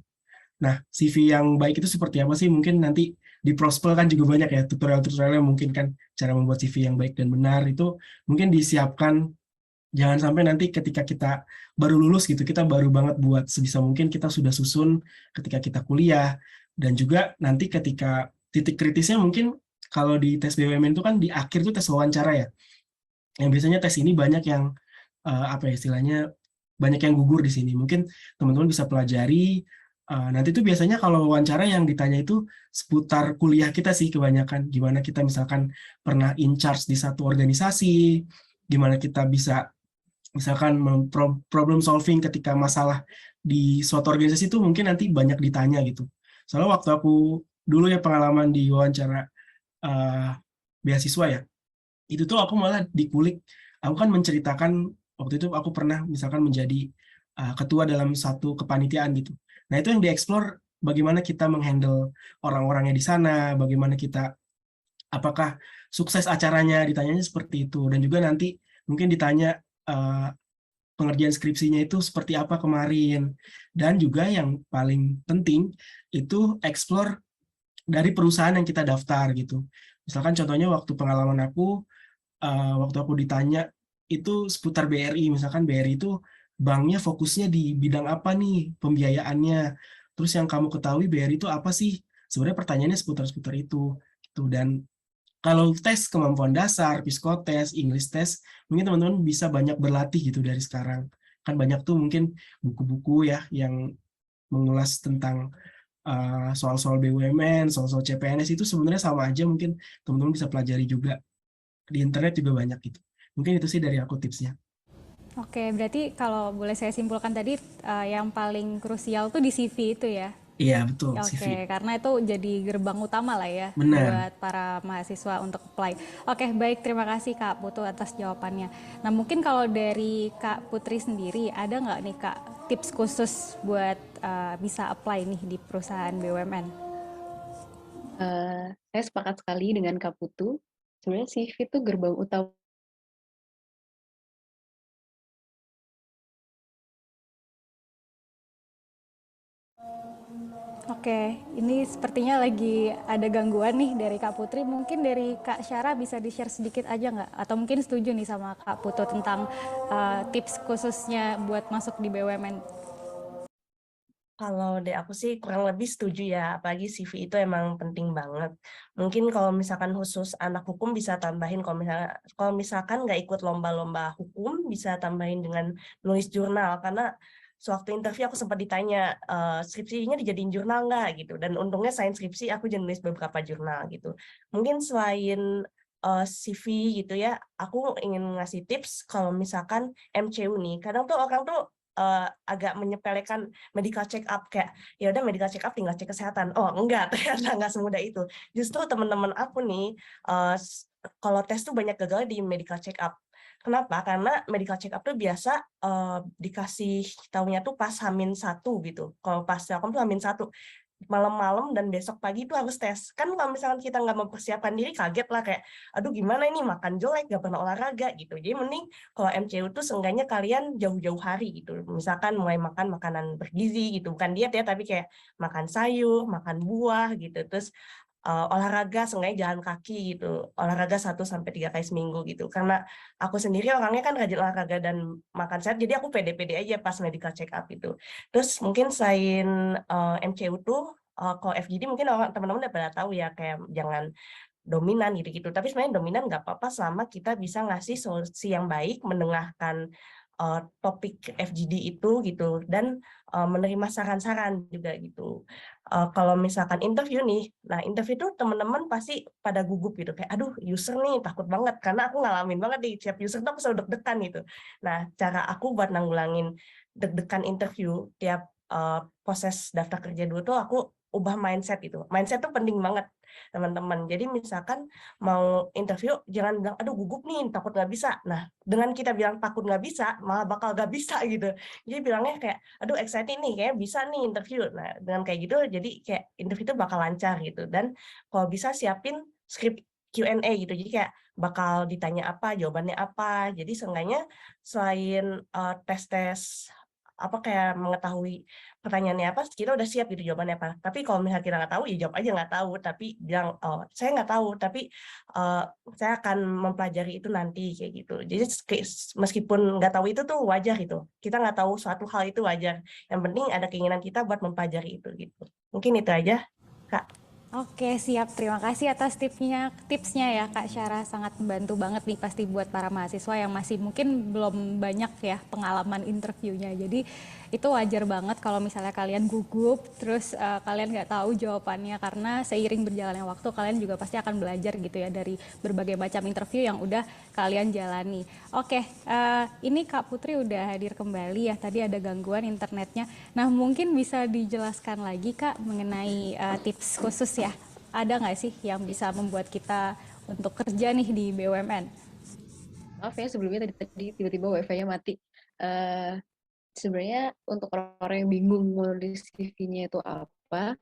Speaker 3: Nah, CV yang baik itu seperti apa sih? Mungkin nanti di Prospel kan juga banyak ya tutorial-tutorialnya, mungkin kan cara membuat CV yang baik dan benar itu mungkin disiapkan. Jangan sampai nanti ketika kita baru lulus gitu, kita baru banget buat, sebisa mungkin kita sudah susun ketika kita kuliah. Dan juga nanti ketika titik kritisnya mungkin kalau di tes BUMN itu kan di akhir tuh tes wawancara ya. Yang biasanya tes ini banyak yang apa ya istilahnya, banyak yang gugur di sini. Mungkin teman-teman bisa pelajari. Nanti tuh biasanya kalau wawancara yang ditanya itu seputar kuliah kita sih kebanyakan. Gimana kita misalkan pernah in charge di satu organisasi, gimana kita bisa misalkan problem solving ketika masalah di suatu organisasi itu mungkin nanti banyak ditanya gitu. Soalnya waktu aku dulu ya pengalaman di wawancara uh, beasiswa ya, itu tuh aku malah dikulik. Aku kan menceritakan waktu itu aku pernah misalkan menjadi ketua dalam satu kepanitiaan gitu. Nah itu yang dieksplor bagaimana kita menghandle orang-orangnya di sana, bagaimana kita, apakah sukses acaranya, ditanyanya seperti itu. Dan juga nanti mungkin ditanya pengerjaan skripsinya itu seperti apa kemarin. Dan juga yang paling penting itu explore dari perusahaan yang kita daftar gitu. Misalkan contohnya waktu pengalaman aku, waktu aku ditanya itu seputar BRI, misalkan BRI itu banknya fokusnya di bidang apa nih pembiayaannya. Terus yang kamu ketahui BRI itu apa sih? Sebenarnya pertanyaannya seputar-seputar itu. Gitu. Dan kalau tes kemampuan dasar, psikotes, English test, mungkin teman-teman bisa banyak berlatih gitu dari sekarang. Kan banyak tuh mungkin buku-buku ya yang mengulas tentang soal-soal BUMN, soal-soal CPNS itu sebenarnya sama aja, mungkin teman-teman bisa pelajari juga. Di internet juga banyak gitu. Mungkin itu sih dari aku tipsnya.
Speaker 1: Oke, berarti kalau boleh saya simpulkan tadi yang paling krusial tuh di CV itu ya.
Speaker 3: Iya, betul, CV.
Speaker 1: Oke, karena itu jadi gerbang utama lah ya
Speaker 3: Benar.
Speaker 1: buat para mahasiswa untuk apply. Oke, baik, terima kasih Kak Putu atas jawabannya. Nah, mungkin kalau dari Kak Putri sendiri, ada nggak nih Kak tips khusus buat bisa apply nih di perusahaan BUMN?
Speaker 2: Saya sepakat sekali dengan Kak Putu. Sebenarnya CV itu gerbang utama.
Speaker 1: Oke, ini sepertinya lagi ada gangguan nih dari Kak Putri. Mungkin dari Kak Syara bisa di-share sedikit aja nggak? Atau mungkin setuju nih sama Kak Putu tentang tips khususnya buat masuk di BUMN?
Speaker 4: Kalau dari aku sih kurang lebih setuju ya, apalagi CV itu emang penting banget. Mungkin kalau misalkan khusus anak hukum bisa tambahin, kalau misalkan nggak ikut lomba-lomba hukum bisa tambahin dengan nulis jurnal, karena sewaktu interview aku sempat ditanya, skripsinya dijadiin jurnal nggak gitu, dan untungnya selain skripsi aku juga nulis beberapa jurnal gitu. Mungkin selain CV gitu ya, aku ingin ngasih tips kalau misalkan MCU nih, kadang tuh orang tuh agak menyepelekan medical check up, kayak ya udah medical check up tinggal cek kesehatan. Oh enggak, ternyata nggak semudah itu. Justru teman-teman aku nih kalau tes tuh banyak gagal di medical check up. Kenapa? Karena medical check up tuh biasa dikasih tahunya tuh pas H-1 gitu. Kalau pas Telkom tuh H-1 malam-malam dan besok pagi itu harus tes. Kan kalau misalkan kita nggak mempersiapkan diri, kaget lah kayak, aduh gimana ini, makan jelek, nggak pernah olahraga gitu. Jadi mending kalau MCU tuh seenggaknya kalian jauh-jauh hari gitu. Misalkan mulai makan makanan bergizi gitu, bukan diet ya, tapi kayak makan sayur, makan buah gitu. Terus olahraga, seenggaknya jalan kaki gitu. Olahraga 1-3 kali seminggu gitu. Karena aku sendiri orangnya kan rajin olahraga dan makan sehat, jadi aku pede-pede aja pas medical check up itu. Terus mungkin selain MCU tuh, kalau FGD mungkin orang teman-teman udah pada tahu ya, kayak jangan dominan gitu-gitu. Tapi sebenarnya dominan nggak apa-apa selama kita bisa ngasih solusi yang baik, mendengarkan topik FGD itu gitu, dan menerima saran-saran juga gitu. Kalau misalkan interview nih, nah interview tuh teman-teman pasti pada gugup gitu, kayak aduh user nih takut banget, karena aku ngalamin banget nih, tiap user tuh aku selalu deg-degan gitu. Nah, cara aku buat nanggulangin deg-degan interview tiap proses daftar kerja dulu tuh aku ubah mindset itu. Mindset tuh penting banget, teman-teman. Jadi misalkan mau interview, jangan bilang, aduh gugup nih, takut nggak bisa. Nah, dengan kita bilang takut nggak bisa, malah bakal nggak bisa gitu. Jadi bilangnya kayak, aduh excited nih, kayak bisa nih interview. Nah, dengan kayak gitu, jadi kayak interview itu bakal lancar gitu. Dan kalau bisa siapin script Q&A gitu. Jadi kayak bakal ditanya apa, jawabannya apa. Jadi seenggaknya selain tes-tes apa kayak mengetahui pertanyaannya apa, kita udah siap gitu jawabannya apa. Tapi kalau misalnya kita nggak tahu, ya jawab aja nggak tahu. Tapi bilang, oh saya nggak tahu, tapi saya akan mempelajari itu nanti kayak gitu. Jadi meskipun nggak tahu itu tuh wajar gitu. Kita nggak tahu suatu hal itu wajar. Yang penting ada keinginan kita buat mempelajari itu gitu. Mungkin itu aja, Kak.
Speaker 1: Oke, siap. Terima kasih atas tipsnya ya Kak Syara. Sangat membantu banget nih pasti buat para mahasiswa yang masih mungkin belum banyak ya pengalaman interviewnya. Jadi itu wajar banget kalau misalnya kalian gugup, terus kalian nggak tahu jawabannya, karena seiring berjalannya waktu kalian juga pasti akan belajar gitu ya dari berbagai macam interview yang udah kalian jalani. Oke, ini Kak Putri udah hadir kembali ya. Tadi ada gangguan internetnya. Nah, mungkin bisa dijelaskan lagi Kak mengenai tips khusus ya. Ada nggak sih yang bisa membuat kita untuk kerja nih di BUMN?
Speaker 2: Maaf ya sebelumnya tadi tiba-tiba wifi-nya mati. Sebenarnya untuk orang-orang yang bingung nulis CV-nya itu apa,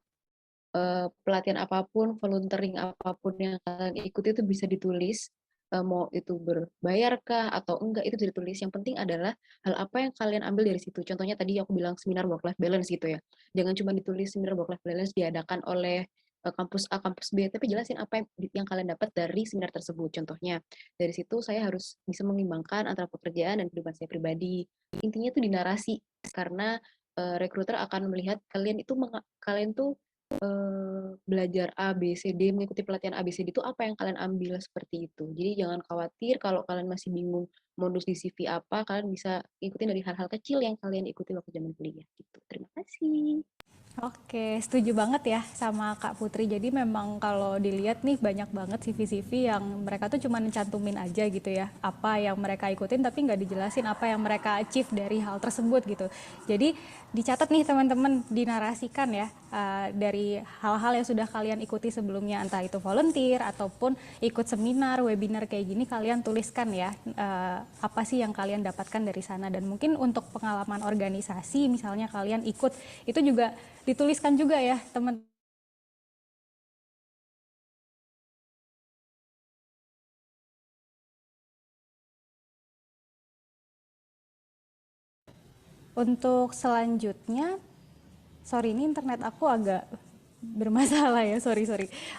Speaker 2: pelatihan apapun, volunteering apapun yang kalian ikuti itu bisa ditulis, mau itu berbayar kah atau enggak itu bisa ditulis. Yang penting adalah hal apa yang kalian ambil dari situ. Contohnya tadi aku bilang seminar work life balance gitu ya. Jangan cuma ditulis seminar work life balance diadakan oleh kampus A, kampus B, tapi jelasin apa yang kalian dapat dari seminar tersebut. Contohnya, dari situ saya harus bisa mengimbangkan antara pekerjaan dan kehidupan saya pribadi. Intinya itu di narasi, karena recruiter akan melihat kalian tuh belajar A, B, C, D, mengikuti pelatihan A, B, C, D itu apa yang kalian ambil seperti itu. Jadi jangan khawatir kalau kalian masih bingung modus di CV apa, kalian bisa ikutin dari hal-hal kecil yang kalian ikuti waktu zaman kuliah gitu. Terima kasih.
Speaker 1: Oke, setuju banget ya sama Kak Putri. Jadi memang kalau dilihat nih banyak banget CV-CV yang mereka tuh cuma cantumin aja gitu ya, apa yang mereka ikutin tapi nggak dijelasin apa yang mereka achieve dari hal tersebut gitu. Jadi dicatat nih teman-teman, dinarasikan ya dari hal-hal yang sudah kalian ikuti sebelumnya, entah itu volunteer ataupun ikut seminar, webinar kayak gini, kalian tuliskan ya apa sih yang kalian dapatkan dari sana. Dan mungkin untuk pengalaman organisasi misalnya kalian ikut, itu juga dituliskan juga ya teman. Untuk selanjutnya, sorry ini internet aku agak bermasalah ya, sorry.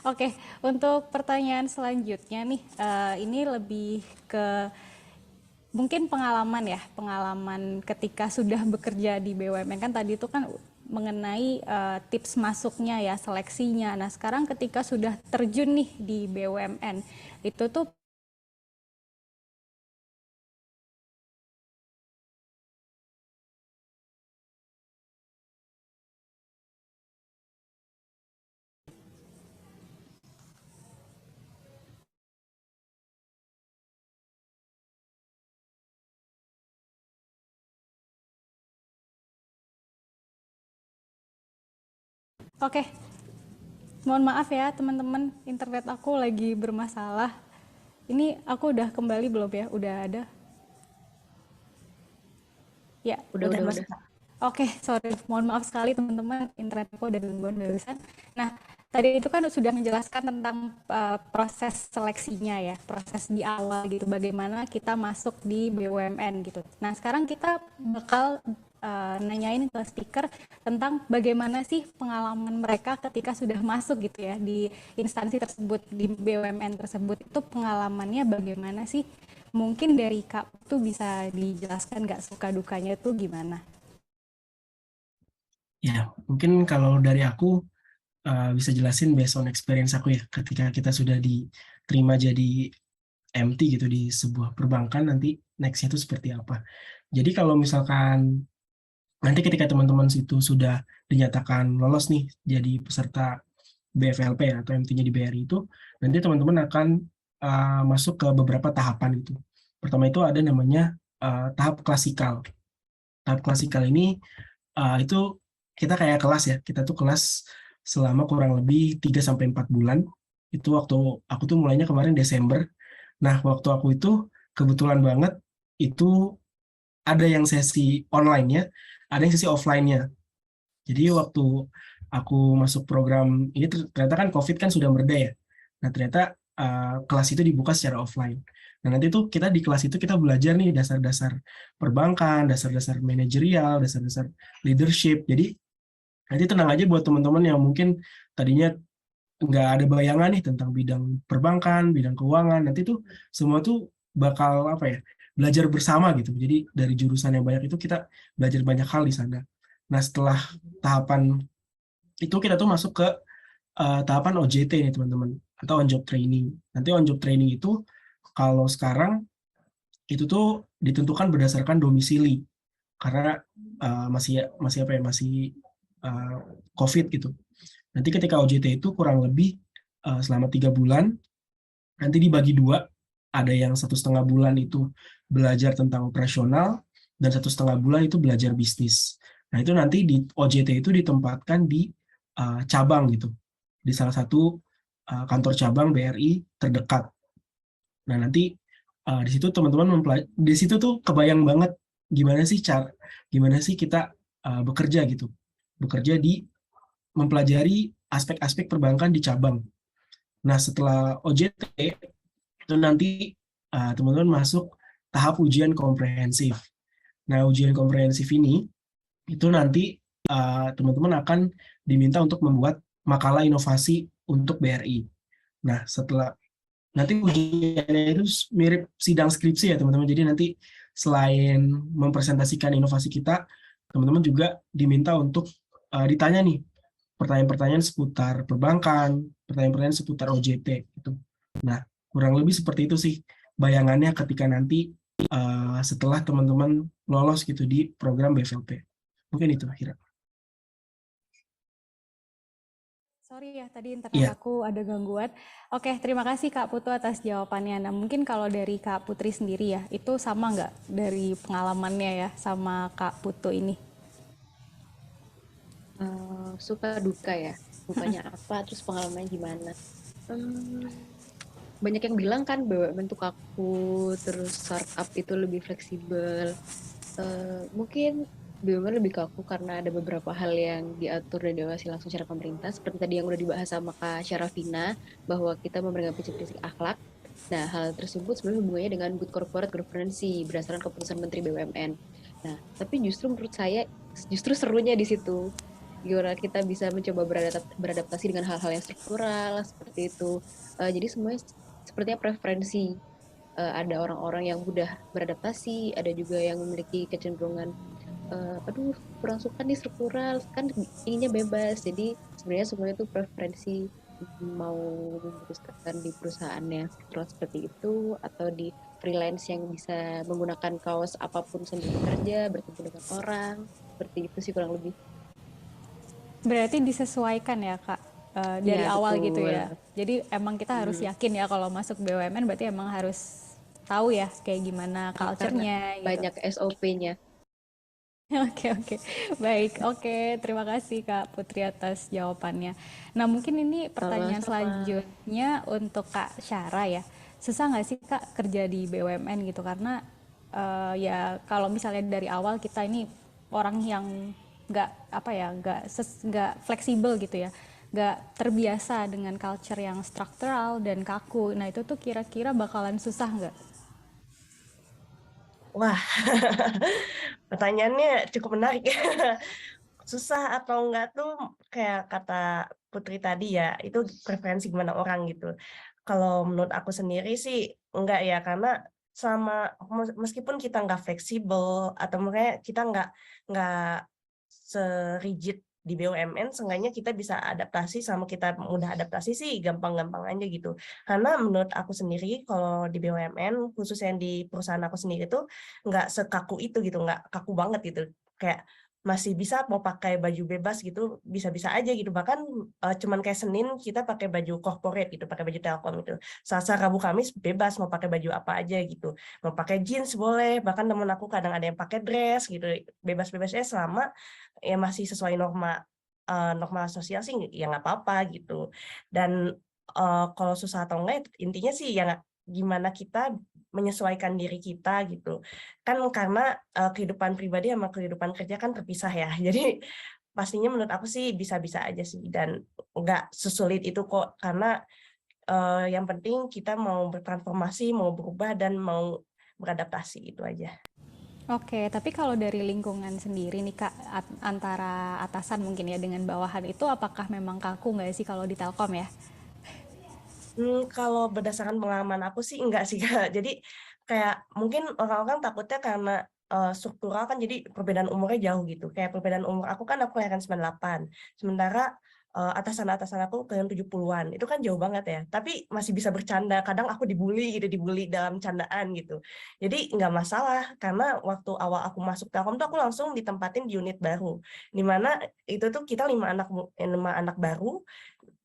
Speaker 1: Oke, untuk pertanyaan selanjutnya nih, ini lebih ke mungkin pengalaman ya, pengalaman ketika sudah bekerja di BUMN. Kan tadi itu kan mengenai tips masuknya ya, seleksinya. Nah sekarang ketika sudah terjun nih di BUMN, itu tuh Oke, mohon maaf ya teman-teman, internet aku lagi bermasalah. Ini aku udah kembali belum ya? Udah ada? Ya,
Speaker 2: Udah,
Speaker 4: Udah
Speaker 2: udah,
Speaker 4: masuk,
Speaker 2: udah.
Speaker 4: Kak.
Speaker 1: oke, sorry. Mohon maaf sekali teman-teman, internet aku ada gangguan barusan. Nah, tadi itu kan sudah menjelaskan tentang proses seleksinya ya, proses di awal gitu, bagaimana kita masuk di BUMN gitu. Nah, sekarang kita bakal nanyain ke speaker tentang bagaimana sih pengalaman mereka ketika sudah masuk gitu ya di instansi tersebut, di BUMN tersebut. Itu pengalamannya bagaimana sih? Mungkin dari Kak tuh bisa dijelaskan nggak suka dukanya tuh gimana?
Speaker 3: Ya, mungkin kalau dari aku bisa jelasin based on experience aku ya, ketika kita sudah diterima jadi MT gitu di sebuah perbankan, nanti next-nya itu seperti apa. Jadi kalau misalkan nanti ketika teman-teman situ sudah dinyatakan lolos nih jadi peserta BFLP ya, atau MT-nya di BRI itu, nanti teman-teman akan masuk ke beberapa tahapan gitu. Pertama itu ada namanya tahap klasikal. Tahap klasikal ini itu kita kayak kelas ya, kita tuh kelas selama kurang lebih 3 sampai 4 bulan. Itu waktu aku tuh mulainya kemarin Desember. Nah, waktu aku itu kebetulan banget itu ada yang sesi online-nya, ada yang sesi offline-nya. Jadi waktu aku masuk program ini ternyata kan COVID kan sudah mereda ya. Nah, ternyata kelas itu dibuka secara offline. Nah, nanti tuh kita di kelas itu kita belajar nih dasar-dasar perbankan, dasar-dasar manajerial, dasar-dasar leadership. Jadi nanti tenang aja buat teman-teman yang mungkin tadinya nggak ada bayangan nih tentang bidang perbankan, bidang keuangan. Nanti tuh semua tuh bakal apa ya, belajar bersama gitu. Jadi dari jurusan yang banyak itu kita belajar banyak hal di sana. Nah, setelah tahapan itu kita tuh masuk ke tahapan OJT nih teman-teman, atau on job training. Nanti on job training itu kalau sekarang itu tuh ditentukan berdasarkan domisili, karena masih masih apa ya, masih uh, COVID gitu. Nanti ketika OJT itu kurang lebih selama 3 bulan, nanti dibagi dua, ada yang 1,5 bulan itu belajar tentang operasional, dan 1,5 bulan itu belajar bisnis. Nah itu nanti di OJT itu ditempatkan di cabang gitu, di salah satu kantor cabang BRI terdekat. Nah nanti di situ teman-teman di situ tuh kebayang banget gimana sih kita bekerja gitu, bekerja di mempelajari aspek-aspek perbankan di cabang. Nah setelah OJT itu nanti teman-teman masuk tahap ujian komprehensif. Nah ujian komprehensif ini itu nanti teman-teman akan diminta untuk membuat makalah inovasi untuk BRI. Nah setelah nanti ujiannya itu mirip sidang skripsi ya teman-teman. Jadi nanti selain mempresentasikan inovasi kita, teman-teman juga diminta untuk ditanya nih pertanyaan-pertanyaan seputar perbankan, pertanyaan-pertanyaan seputar OJT gitu. Nah, kurang lebih seperti itu sih bayangannya ketika nanti setelah teman-teman lolos gitu di program BFLP. Mungkin itu kira.
Speaker 1: Sorry ya, tadi internet
Speaker 3: Iya.
Speaker 1: aku ada gangguan. Oke, terima kasih Kak Putu atas jawabannya. Nah, mungkin kalau dari Kak Putri sendiri ya, itu sama nggak dari pengalamannya ya sama Kak Putu ini?
Speaker 2: Suka duka ya. Dukanya apa, terus pengalamannya gimana? Hmm, banyak yang bilang kan BUMN untuk kaku, terus startup itu lebih fleksibel. Mungkin BUMN lebih kaku karena ada beberapa hal yang diatur dan diawasi langsung secara pemerintah. Seperti tadi yang udah dibahas sama Kak Syarafina, bahwa kita memegang prinsip-prinsip akhlak. Nah, hal tersebut sebenarnya hubungannya dengan good corporate governance berdasarkan keputusan Menteri BUMN. Nah, tapi justru menurut saya, justru serunya di situ. Gimana kita bisa mencoba beradaptasi dengan hal-hal yang struktural, seperti itu. Jadi semuanya sepertinya preferensi. Ada orang-orang yang mudah beradaptasi, ada juga yang memiliki kecenderungan aduh kurang suka nih struktural, kan inginnya bebas. Jadi sebenarnya semuanya itu preferensi, mau memutuskan di perusahaan yang struktural seperti itu atau di freelance yang bisa menggunakan kaos apapun sambil bekerja, bertemu dengan orang, seperti itu sih kurang lebih.
Speaker 1: Berarti disesuaikan ya Kak,
Speaker 2: Iya
Speaker 1: dari awal gitu
Speaker 2: betul.
Speaker 1: ya. Jadi emang kita harus
Speaker 2: Hmm,
Speaker 1: yakin ya kalau masuk BUMN berarti emang harus tahu ya kayak gimana
Speaker 2: karena
Speaker 1: culture-nya gitu.
Speaker 2: banyak SOP-nya.
Speaker 1: Oke, oke. Baik, oke. Terima kasih Kak Putri atas jawabannya. Nah, mungkin ini pertanyaan
Speaker 2: Sama-sama.
Speaker 1: selanjutnya untuk Kak Syara ya. Susah nggak sih Kak kerja di BUMN gitu? Karena ya kalau misalnya dari awal kita ini orang yang nggak apa ya, nggak fleksibel gitu ya, nggak terbiasa dengan culture yang struktural dan kaku. Nah, itu tuh kira-kira bakalan susah nggak?
Speaker 4: Wah, pertanyaannya cukup menarik. Susah atau enggak tuh kayak kata Putri tadi ya, itu preferensi gimana orang gitu. Kalau menurut aku sendiri sih enggak ya, karena selama meskipun kita nggak fleksibel atau makanya kita nggak se-rigid di BUMN, seenggaknya kita bisa adaptasi, sama kita mudah adaptasi sih gampang-gampang aja gitu. Karena menurut aku sendiri kalau di BUMN, khusus yang di perusahaan aku sendiri tuh nggak sekaku itu gitu, nggak kaku banget gitu. Kayak masih bisa mau pakai baju bebas gitu, bisa-bisa aja gitu. Bahkan cuman kayak Senin kita pakai baju corporate gitu, pakai baju Telkom gitu. Selasa, Rabu, Kamis bebas mau pakai baju apa aja gitu. Mau pakai jeans boleh, bahkan temen aku kadang ada yang pakai dress gitu. Bebas-bebasnya selama ya masih sesuai norma sosial sih ya nggak apa-apa gitu. Dan kalau susah atau enggak intinya sih ya gimana kita menyesuaikan diri kita gitu. Kan karena kehidupan pribadi sama kehidupan kerja kan terpisah ya. Jadi pastinya menurut aku sih bisa-bisa aja sih dan nggak sesulit itu kok, karena yang penting kita mau bertransformasi, mau berubah dan mau beradaptasi itu aja.
Speaker 1: Oke, tapi kalau dari lingkungan sendiri nih Kak, antara atasan mungkin ya dengan bawahan itu apakah memang kaku nggak sih kalau di Telkom ya?
Speaker 4: Kalau berdasarkan pengalaman aku sih enggak sih, Kak. Jadi kayak mungkin orang-orang takutnya karena, struktural kan jadi perbedaan umurnya jauh gitu. Kayak perbedaan umur aku kelahiran 98, sementara, atasan-atasan aku kelahiran 70-an, itu kan jauh banget ya. Tapi masih bisa bercanda, kadang aku dibully gitu, dibully dalam candaan gitu. Jadi nggak masalah, karena waktu awal aku masuk Telkom tuh aku langsung ditempatin di unit baru, di mana itu tuh kita 5 anak baru,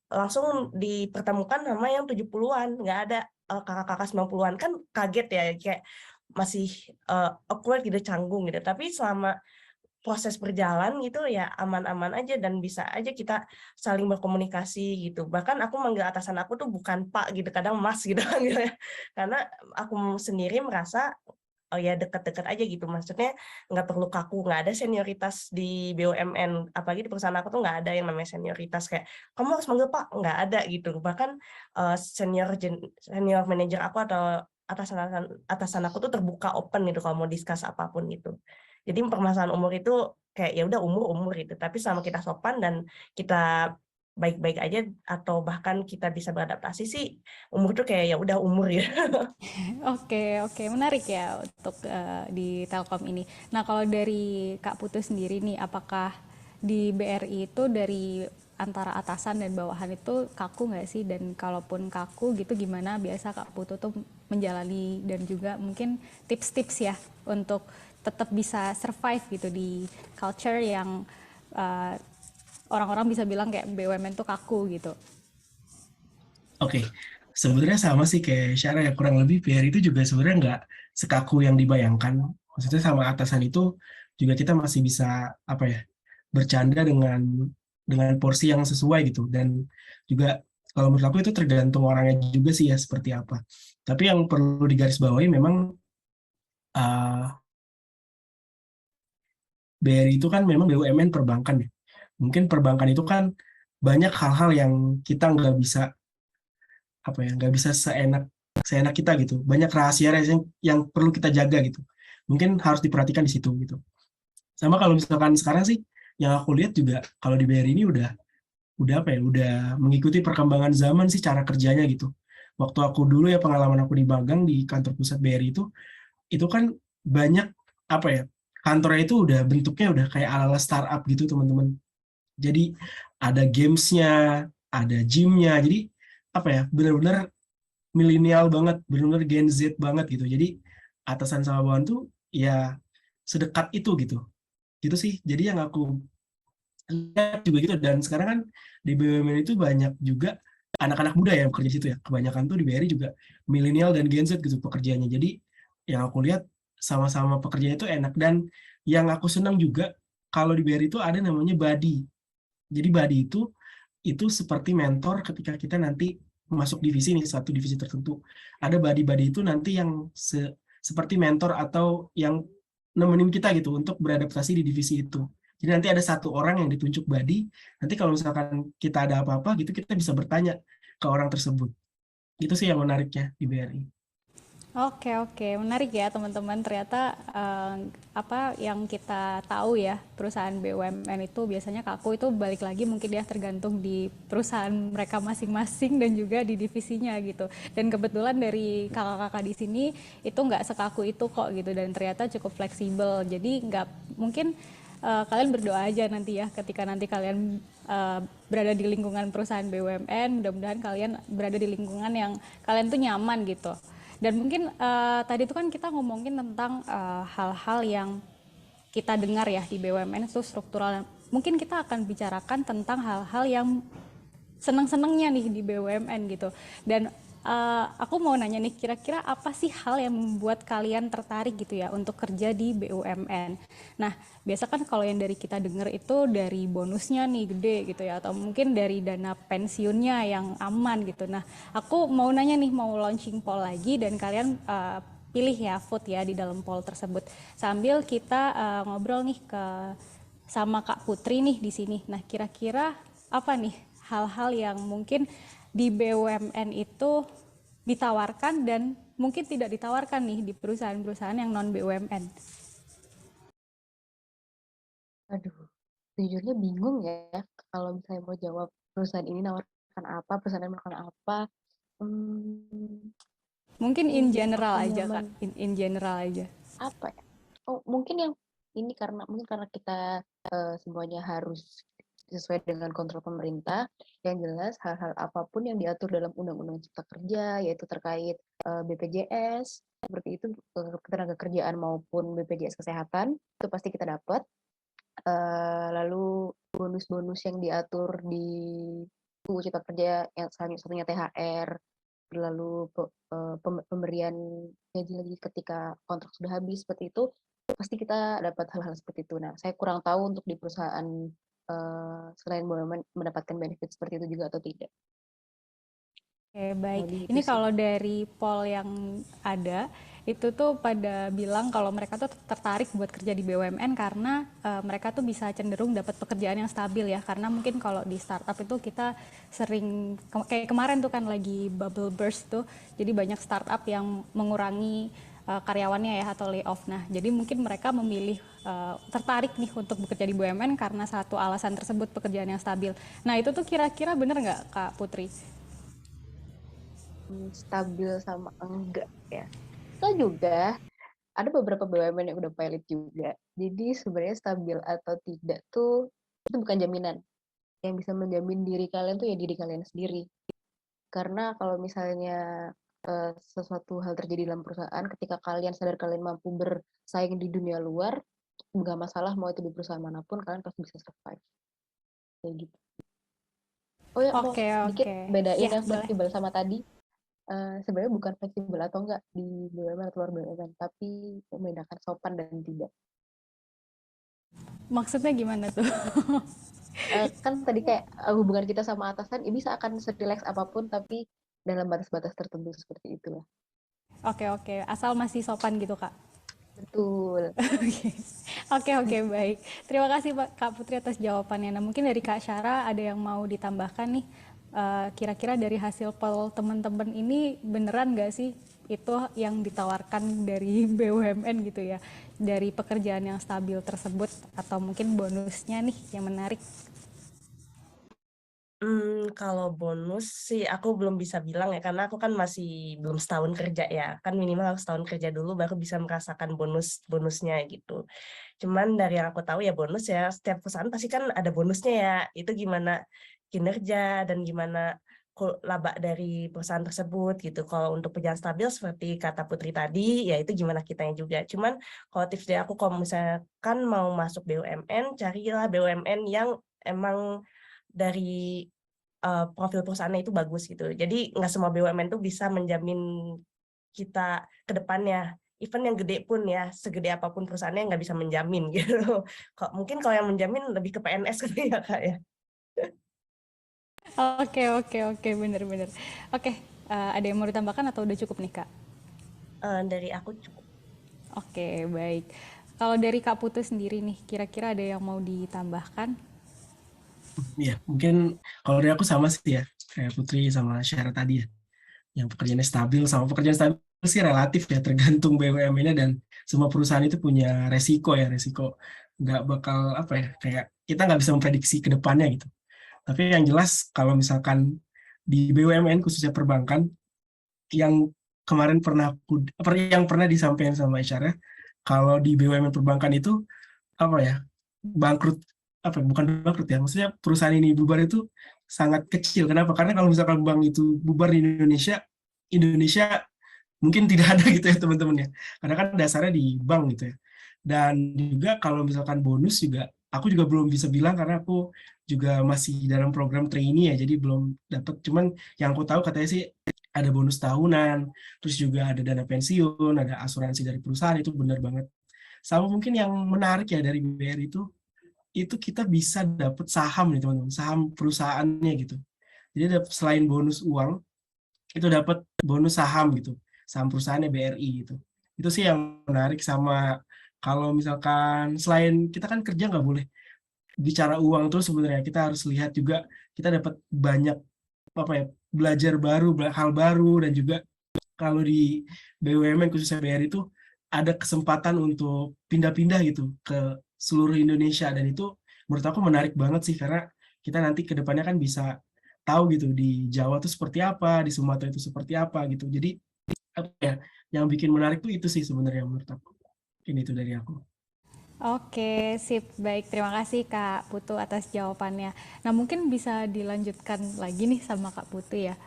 Speaker 4: langsung dipertemukan sama yang 70-an, nggak ada, kakak-kakak 90-an. Kan kaget ya, kayak masih, awkward gitu, canggung gitu. Tapi selama proses berjalan gitu ya aman-aman aja dan bisa aja kita saling berkomunikasi gitu. Bahkan aku manggil atasan aku tuh bukan Pak gitu, kadang Mas gitu manggilnya. Karena aku sendiri merasa, oh ya deket-deket aja gitu, maksudnya nggak perlu kaku, nggak ada senioritas di BUMN, apalagi di perusahaan aku tuh nggak ada yang namanya senioritas kayak, "Kamu harus manggil Pak," nggak ada gitu. Bahkan, senior manajer aku atau atasan-atasan atasan aku tuh terbuka, open gitu kalau mau discuss apapun gitu. Jadi permasalahan umur itu kayak ya udah umur-umur gitu, tapi selama kita sopan dan kita baik-baik aja atau bahkan kita bisa beradaptasi sih, umur tuh kayak ya udah umur ya.
Speaker 1: Oke, oke, menarik ya untuk di Telkom ini. Nah, kalau dari Kak Putu sendiri nih, apakah di BRI itu dari antara atasan dan bawahan itu kaku nggak sih? Dan kalaupun kaku gitu, gimana biasa Kak Putu tuh menjalani dan juga mungkin tips-tips ya untuk tetap bisa survive gitu di culture yang eh, orang-orang bisa bilang kayak BUMN tuh kaku gitu.
Speaker 3: Oke, sebenarnya sama sih kayak Syara ya, kurang lebih PR itu juga sebenarnya nggak sekaku yang dibayangkan. Maksudnya sama atasan itu juga kita masih bisa apa ya, bercanda dengan porsi yang sesuai gitu. Dan juga kalau menurut aku itu tergantung orangnya juga sih ya seperti apa. Tapi yang perlu digarisbawahi memang BRI itu kan memang BUMN perbankan ya. Mungkin perbankan itu kan banyak hal-hal yang kita nggak bisa seenak kita gitu. Banyak rahasia-rahasia yang perlu kita jaga gitu. Mungkin harus diperhatikan di situ gitu. Sama kalau misalkan sekarang sih yang aku lihat juga kalau di BRI ini udah apa ya, udah mengikuti perkembangan zaman sih cara kerjanya gitu. Waktu aku dulu ya pengalaman aku di magang di kantor pusat BRI itu kan banyak apa ya, kantornya itu udah bentuknya udah kayak ala-ala startup gitu teman-teman. Jadi ada gamesnya, ada gymnya, jadi apa ya, benar-benar milenial banget, benar-benar Gen Z banget gitu. Jadi atasan sama bawahan tuh ya sedekat itu gitu. Gitu sih. Jadi yang aku lihat juga gitu. Dan sekarang kan di BUMN itu banyak juga anak-anak muda yang bekerja di situ ya. Kebanyakan tuh di BRI juga milenial dan Gen Z gitu pekerjaannya. Jadi yang aku lihat sama-sama pekerjaannya itu enak. Dan yang aku senang juga kalau di BRI itu ada namanya buddy. Jadi buddy itu seperti mentor ketika kita nanti masuk divisi nih, satu divisi tertentu. Ada buddy-buddy itu nanti yang seperti mentor atau yang nemenin kita gitu untuk beradaptasi di divisi itu. Jadi nanti ada satu orang yang ditunjuk buddy, nanti kalau misalkan kita ada apa-apa gitu, kita bisa bertanya ke orang tersebut. Itu sih yang menariknya di BRI.
Speaker 1: Oke, menarik ya teman-teman. Ternyata apa yang kita tahu ya, perusahaan BUMN itu biasanya kaku itu balik lagi mungkin ya tergantung di perusahaan mereka masing-masing dan juga di divisinya gitu. Dan kebetulan dari kakak-kakak di sini itu nggak sekaku itu kok gitu, dan ternyata cukup fleksibel. Jadi nggak mungkin kalian berdoa aja nanti ya ketika nanti kalian berada di lingkungan perusahaan BUMN, mudah-mudahan kalian berada di lingkungan yang kalian tuh nyaman gitu. Dan mungkin tadi itu kan kita ngomongin tentang hal-hal yang kita dengar ya di BUMN itu struktural. Mungkin kita akan bicarakan tentang hal-hal yang seneng-senengnya nih di BUMN gitu. Dan aku mau nanya nih, kira-kira apa sih hal yang membuat kalian tertarik gitu ya untuk kerja di BUMN? Nah, biasa kan kalau yang dari kita dengar itu dari bonusnya nih gede gitu ya, atau mungkin dari dana pensiunnya yang aman gitu. Nah, aku mau nanya nih, mau launching poll lagi dan kalian pilih ya, vote ya di dalam poll tersebut. Sambil kita ngobrol nih sama Kak Putri nih di sini. Nah, kira-kira apa nih hal-hal yang mungkin di BUMN itu ditawarkan dan mungkin tidak ditawarkan nih di perusahaan-perusahaan yang non BUMN?
Speaker 2: Aduh, sejujurnya bingung ya kalau misalnya mau jawab perusahaan ini nawarkan apa, perusahaan ini menawarkan apa. Hmm,
Speaker 1: Mungkin
Speaker 2: yang
Speaker 1: in
Speaker 2: bikin
Speaker 1: general
Speaker 2: aku
Speaker 1: aja
Speaker 2: nyaman
Speaker 1: Kak, in general aja.
Speaker 2: apa ya? Oh, mungkin yang ini karena kita semuanya harus sesuai dengan kontrol pemerintah. Yang jelas hal-hal apapun yang diatur dalam Undang-Undang Cipta Kerja, yaitu terkait BPJS, seperti itu ketenaga kerjaan maupun BPJS Kesehatan, itu pasti kita dapat. Lalu bonus-bonus yang diatur di UU Cipta Kerja yang satunya THR, lalu pemberian gaji lagi ketika kontrak sudah habis, seperti itu pasti kita dapat hal-hal seperti itu. Nah, saya kurang tahu untuk di perusahaan selain BUMN mendapatkan benefit seperti itu juga atau tidak.
Speaker 1: Oke, baik.
Speaker 2: Lebih itu
Speaker 1: Ini
Speaker 2: sih.
Speaker 1: kalau dari poll yang ada, itu tuh pada bilang kalau mereka tuh tertarik buat kerja di BUMN karena mereka tuh bisa cenderung dapat pekerjaan yang stabil ya. Karena mungkin kalau di startup itu kita sering, kayak kemarin tuh kan lagi bubble burst tuh, jadi banyak startup yang mengurangi karyawannya ya atau layoff. Nah, jadi mungkin mereka memilih tertarik nih untuk bekerja di BUMN karena satu alasan tersebut, pekerjaan yang stabil. Nah, itu tuh kira-kira bener nggak Kak Putri?
Speaker 2: Stabil sama enggak ya. Itu juga ada beberapa BUMN yang udah pilot juga. Jadi sebenarnya stabil atau tidak tuh itu bukan jaminan. Yang bisa menjamin diri kalian tuh ya diri kalian sendiri. Karena kalau misalnya sesuatu hal terjadi dalam perusahaan, ketika kalian sadar kalian mampu bersaing di dunia luar, nggak masalah mau itu di perusahaan manapun, kalian pasti bisa survive. Kayak gitu. Oh ya, mau
Speaker 1: Oke,
Speaker 2: sedikit
Speaker 1: oke.
Speaker 2: bedain
Speaker 1: Ya,
Speaker 2: yang
Speaker 1: boleh.
Speaker 2: fleksibel sama tadi. Sebenarnya bukan fleksibel atau enggak di BUMN atau luar BUMN, tapi membedakan sopan dan tidak.
Speaker 1: Maksudnya gimana tuh?
Speaker 2: Kan tadi kayak hubungan kita sama atasan, ya bisa akan serileks apapun, tapi dalam batas-batas tertentu seperti itulah.
Speaker 1: Oke, oke. Asal masih sopan gitu, Kak.
Speaker 2: Betul.
Speaker 1: Oke, baik. Terima kasih Pak Kak Putri atas jawabannya. Nah, mungkin dari Kak Syara ada yang mau ditambahkan nih. Kira-kira dari hasil poll teman-teman ini beneran nggak sih itu yang ditawarkan dari BUMN gitu ya, dari pekerjaan yang stabil tersebut, atau mungkin bonusnya nih yang menarik?
Speaker 4: Kalau bonus sih aku belum bisa bilang ya, karena aku kan masih belum setahun kerja ya. Kan minimal harus setahun kerja dulu baru bisa merasakan bonusnya gitu. Cuman dari yang aku tahu ya bonus ya, setiap perusahaan pasti kan ada bonusnya ya. Itu gimana kinerja dan gimana laba dari perusahaan tersebut gitu. Kalau untuk pekerjaan stabil seperti kata Putri tadi, ya itu gimana kitanya juga. Cuman kalau tips dari aku, kalau misalkan mau masuk BUMN, carilah BUMN yang emang dari profil perusahaannya itu bagus gitu. Jadi nggak semua BUMN tuh bisa menjamin kita ke depannya. event yang gede pun ya, segede apapun perusahaannya nggak bisa menjamin gitu. Mungkin kalau yang menjamin lebih ke PNS gitu ya Kak ya.
Speaker 1: Oke, oke, oke, bener-bener. Oke, ada yang mau ditambahkan atau udah cukup nih, Kak?
Speaker 4: Dari aku cukup.
Speaker 1: Oke, baik. Kalau dari Kak Putu sendiri nih, kira-kira ada yang mau ditambahkan?
Speaker 3: Iya, mungkin kalau dari aku sama sih ya, kayak Putri sama Syara tadi ya. Yang pekerjaannya stabil sama pekerjaan stabil sih relatif ya, tergantung BUMN-nya dan semua perusahaan itu punya resiko ya, resiko nggak bakal apa ya, kayak kita nggak bisa memprediksi ke depannya gitu. Tapi yang jelas kalau misalkan di BUMN khususnya perbankan yang kemarin yang pernah disampaikan sama Isyara, kalau di BUMN perbankan itu apa ya, bangkrut, apa bukan bangkrut ya, maksudnya perusahaan ini bubar itu sangat kecil. Kenapa? Karena kalau misalkan bank itu bubar di Indonesia mungkin tidak ada gitu ya teman-teman ya, karena kan dasarnya di bank gitu ya. Dan juga kalau misalkan bonus juga aku juga belum bisa bilang karena aku juga masih dalam program trainee ya, jadi belum dapat. Cuman yang aku tahu katanya sih ada bonus tahunan, terus juga ada dana pensiun, ada asuransi dari perusahaan, itu benar banget. Sama mungkin yang menarik ya dari BRI itu kita bisa dapat saham nih teman-teman, saham perusahaannya gitu. Jadi selain bonus uang, itu dapat bonus saham gitu, saham perusahaannya BRI gitu. Itu sih yang menarik. Sama kalau misalkan selain kita kan kerja nggak boleh bicara uang terus, sebenarnya kita harus lihat juga kita dapat banyak apa ya, belajar baru, hal baru. Dan juga kalau di BUMN khususnya BRI itu ada kesempatan untuk pindah-pindah gitu ke seluruh Indonesia, dan itu menurut aku menarik banget sih, karena kita nanti ke depannya kan bisa tahu gitu di Jawa itu seperti apa, di Sumatera itu seperti apa gitu. Jadi apa ya, yang bikin menarik tuh itu sih sebenarnya menurut aku. Ini itu dari aku.
Speaker 1: Oke, sip. Baik, terima kasih Kak Putu atas jawabannya. Nah, mungkin bisa dilanjutkan lagi nih sama Kak Putu ya,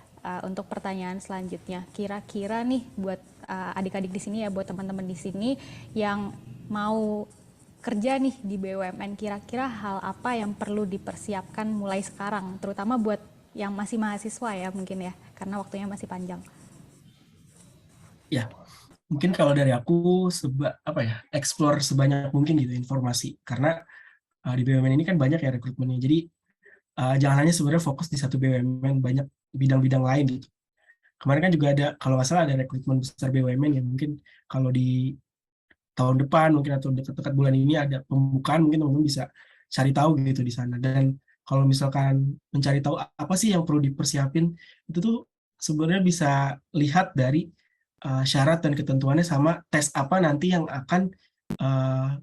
Speaker 1: untuk pertanyaan selanjutnya. Kira-kira nih buat adik-adik di sini ya, buat teman-teman di sini yang mau kerja nih di BUMN, kira-kira hal apa yang perlu dipersiapkan mulai sekarang, terutama buat yang masih mahasiswa ya mungkin ya, karena waktunya masih panjang.
Speaker 3: Ya, mungkin kalau dari aku apa ya, explore sebanyak mungkin gitu informasi, karena di BUMN ini kan banyak ya rekrutmennya. Jadi jangan hanya sebenarnya fokus di satu BUMN, banyak bidang-bidang lain gitu. Kemarin kan juga ada, kalau nggak salah ada rekrutmen besar BUMN ya, mungkin kalau di tahun depan mungkin atau dekat-dekat bulan ini ada pembukaan, mungkin teman-teman bisa cari tahu gitu di sana. Dan kalau misalkan mencari tahu apa sih yang perlu dipersiapin, itu tuh sebenarnya bisa lihat dari syarat dan ketentuannya, sama tes apa nanti yang akan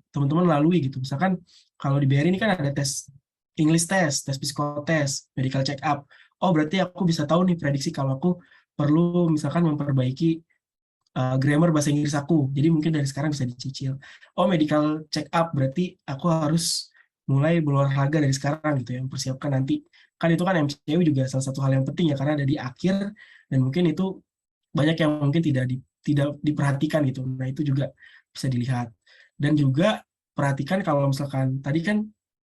Speaker 3: teman-teman lalui gitu. Misalkan kalau di BRI ini kan ada tes English test, tes psikotes, medical check up. Oh, berarti aku bisa tahu nih prediksi kalau aku perlu misalkan memperbaiki grammar bahasa Inggris aku. Jadi mungkin dari sekarang bisa dicicil. Oh, medical check up berarti aku harus mulai berolahraga dari sekarang gitu ya, mempersiapkan nanti. Kan itu kan MCU juga salah satu hal yang penting ya, karena ada di akhir, dan mungkin itu banyak yang mungkin tidak diperhatikan gitu. Nah, itu juga bisa dilihat. Dan juga perhatikan kalau misalkan tadi kan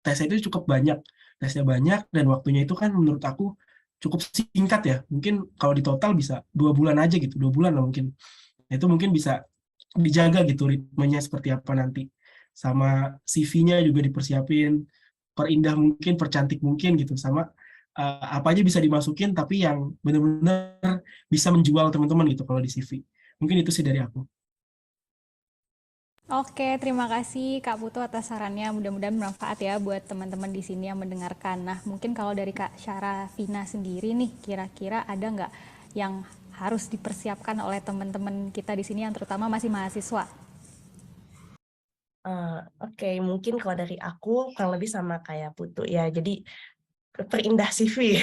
Speaker 3: tesnya itu cukup banyak. Tesnya banyak dan waktunya itu kan menurut aku cukup singkat ya. Mungkin kalau di total bisa 2 bulan aja gitu, 2 bulan lah mungkin. Nah, itu mungkin bisa dijaga gitu ritmenya seperti apa nanti. Sama CV-nya juga dipersiapin, perindah mungkin, percantik mungkin gitu. Sama apa aja bisa dimasukin, tapi yang benar-benar bisa menjual teman-teman gitu kalau di CV. Mungkin itu sih dari aku.
Speaker 1: Oke, terima kasih Kak Putu atas sarannya. Mudah-mudahan bermanfaat ya buat teman-teman di sini yang mendengarkan. Nah, mungkin kalau dari Kak Syarafina sendiri nih, kira-kira ada nggak yang harus dipersiapkan oleh teman-teman kita di sini yang terutama masih mahasiswa?
Speaker 4: Oke, mungkin kalau dari aku kurang lebih sama kayak Putu ya. Jadi perindah CV.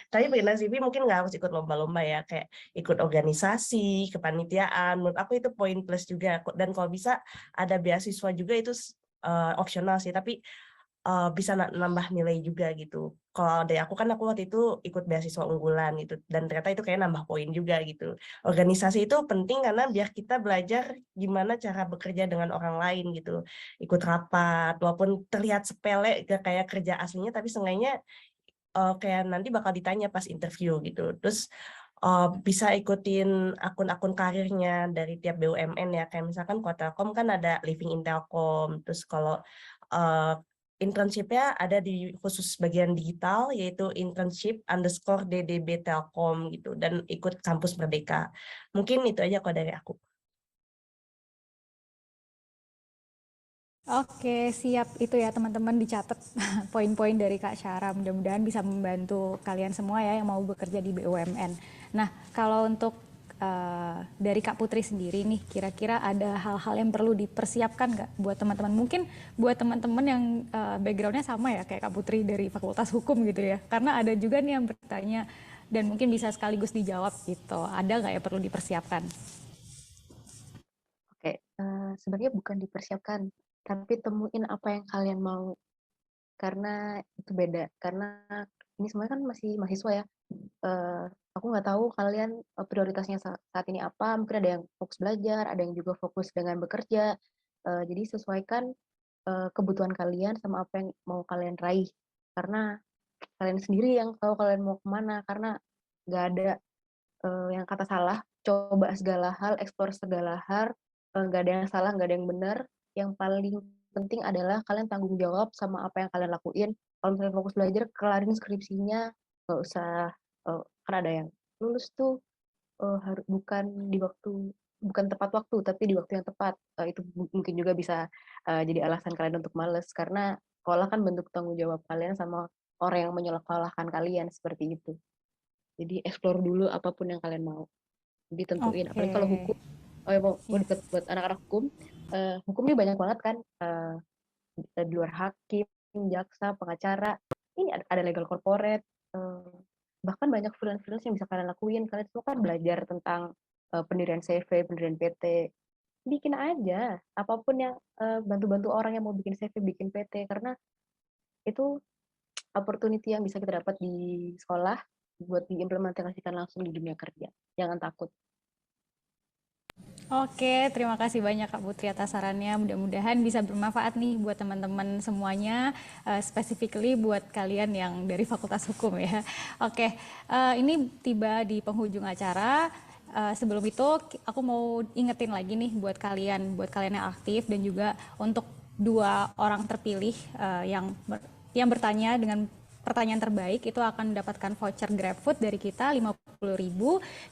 Speaker 4: Tapi perindah CV mungkin nggak harus ikut lomba-lomba ya, kayak ikut organisasi, kepanitiaan. Menurut aku itu poin plus juga. Dan kalau bisa ada beasiswa juga itu opsional sih, tapi bisa nambah nilai juga gitu. Kalau dari aku kan aku waktu itu ikut beasiswa unggulan gitu, dan ternyata itu kayak nambah poin juga gitu. Organisasi itu penting karena biar kita belajar gimana cara bekerja dengan orang lain gitu. Ikut rapat, walaupun terlihat sepele gak kayak kerja aslinya, tapi seenggaknya kayak nanti bakal ditanya pas interview gitu. Terus bisa ikutin akun-akun karirnya dari tiap BUMN ya. Kayak misalkan kalau Telkom kan ada Living in Telkom. Terus kalau internship-nya ada di khusus bagian digital, yaitu internship_DDB Telkom gitu. Dan ikut Kampus Merdeka. Mungkin itu aja kok dari aku.
Speaker 1: Oke, siap. Itu ya teman-teman dicatat poin-poin dari Kak Syara. Mudah-mudahan bisa membantu kalian semua ya yang mau bekerja di BUMN. Nah, kalau untuk dari Kak Putri sendiri nih, kira-kira ada hal-hal yang perlu dipersiapkan nggak buat teman-teman? Mungkin buat teman-teman yang background-nya sama ya, kayak Kak Putri dari Fakultas Hukum gitu ya. Karena ada juga nih yang bertanya dan mungkin bisa sekaligus dijawab gitu. Ada nggak yang perlu dipersiapkan?
Speaker 2: Oke, sebenarnya bukan dipersiapkan, tapi temuin apa yang kalian mau. Karena itu beda. Karena ini semuanya kan masih mahasiswa ya. Aku nggak tahu kalian prioritasnya saat ini apa. Mungkin ada yang fokus belajar, ada yang juga fokus dengan bekerja. Jadi sesuaikan kebutuhan kalian sama apa yang mau kalian raih. Karena kalian sendiri yang tahu kalian mau kemana. Karena nggak ada yang kata salah. Coba segala hal, eksplor segala hal. Nggak ada yang salah, nggak ada yang benar. Yang paling penting adalah kalian tanggung jawab sama apa yang kalian lakuin. Kalau misalnya fokus belajar, kelarin skripsinya, nggak usah kan ada yang lulus tuh bukan tepat waktu, tapi di waktu yang tepat. Itu mungkin juga bisa jadi alasan kalian untuk males, karena sekolah kan bentuk tanggung jawab kalian sama orang yang menyekolahkan kalian, seperti itu. Jadi explore dulu apapun yang kalian mau. Jadi tentuin,
Speaker 1: Oke,
Speaker 2: apalagi kalau hukum, mau
Speaker 1: yes.
Speaker 2: deket buat anak-anak hukum, hukum ini banyak banget kan, di luar hakim, jaksa, pengacara, ini ada legal corporate, bahkan banyak freelance yang bisa kalian lakuin. Kalian semua kan belajar tentang pendirian CV, pendirian PT, bikin aja apapun yang bantu-bantu orang yang mau bikin CV, bikin PT, karena itu opportunity yang bisa kita dapat di sekolah buat diimplementasikan langsung di dunia kerja. Jangan takut.
Speaker 1: Oke, terima kasih banyak Kak Putri atas sarannya. Mudah-mudahan bisa bermanfaat nih buat teman-teman semuanya, specifically buat kalian yang dari Fakultas Hukum ya. Oke, ini tiba di penghujung acara. Sebelum itu aku mau ingetin lagi nih buat kalian yang aktif dan juga untuk 2 orang terpilih yang bertanya dengan pertanyaan terbaik itu akan mendapatkan voucher GrabFood dari kita 50.000.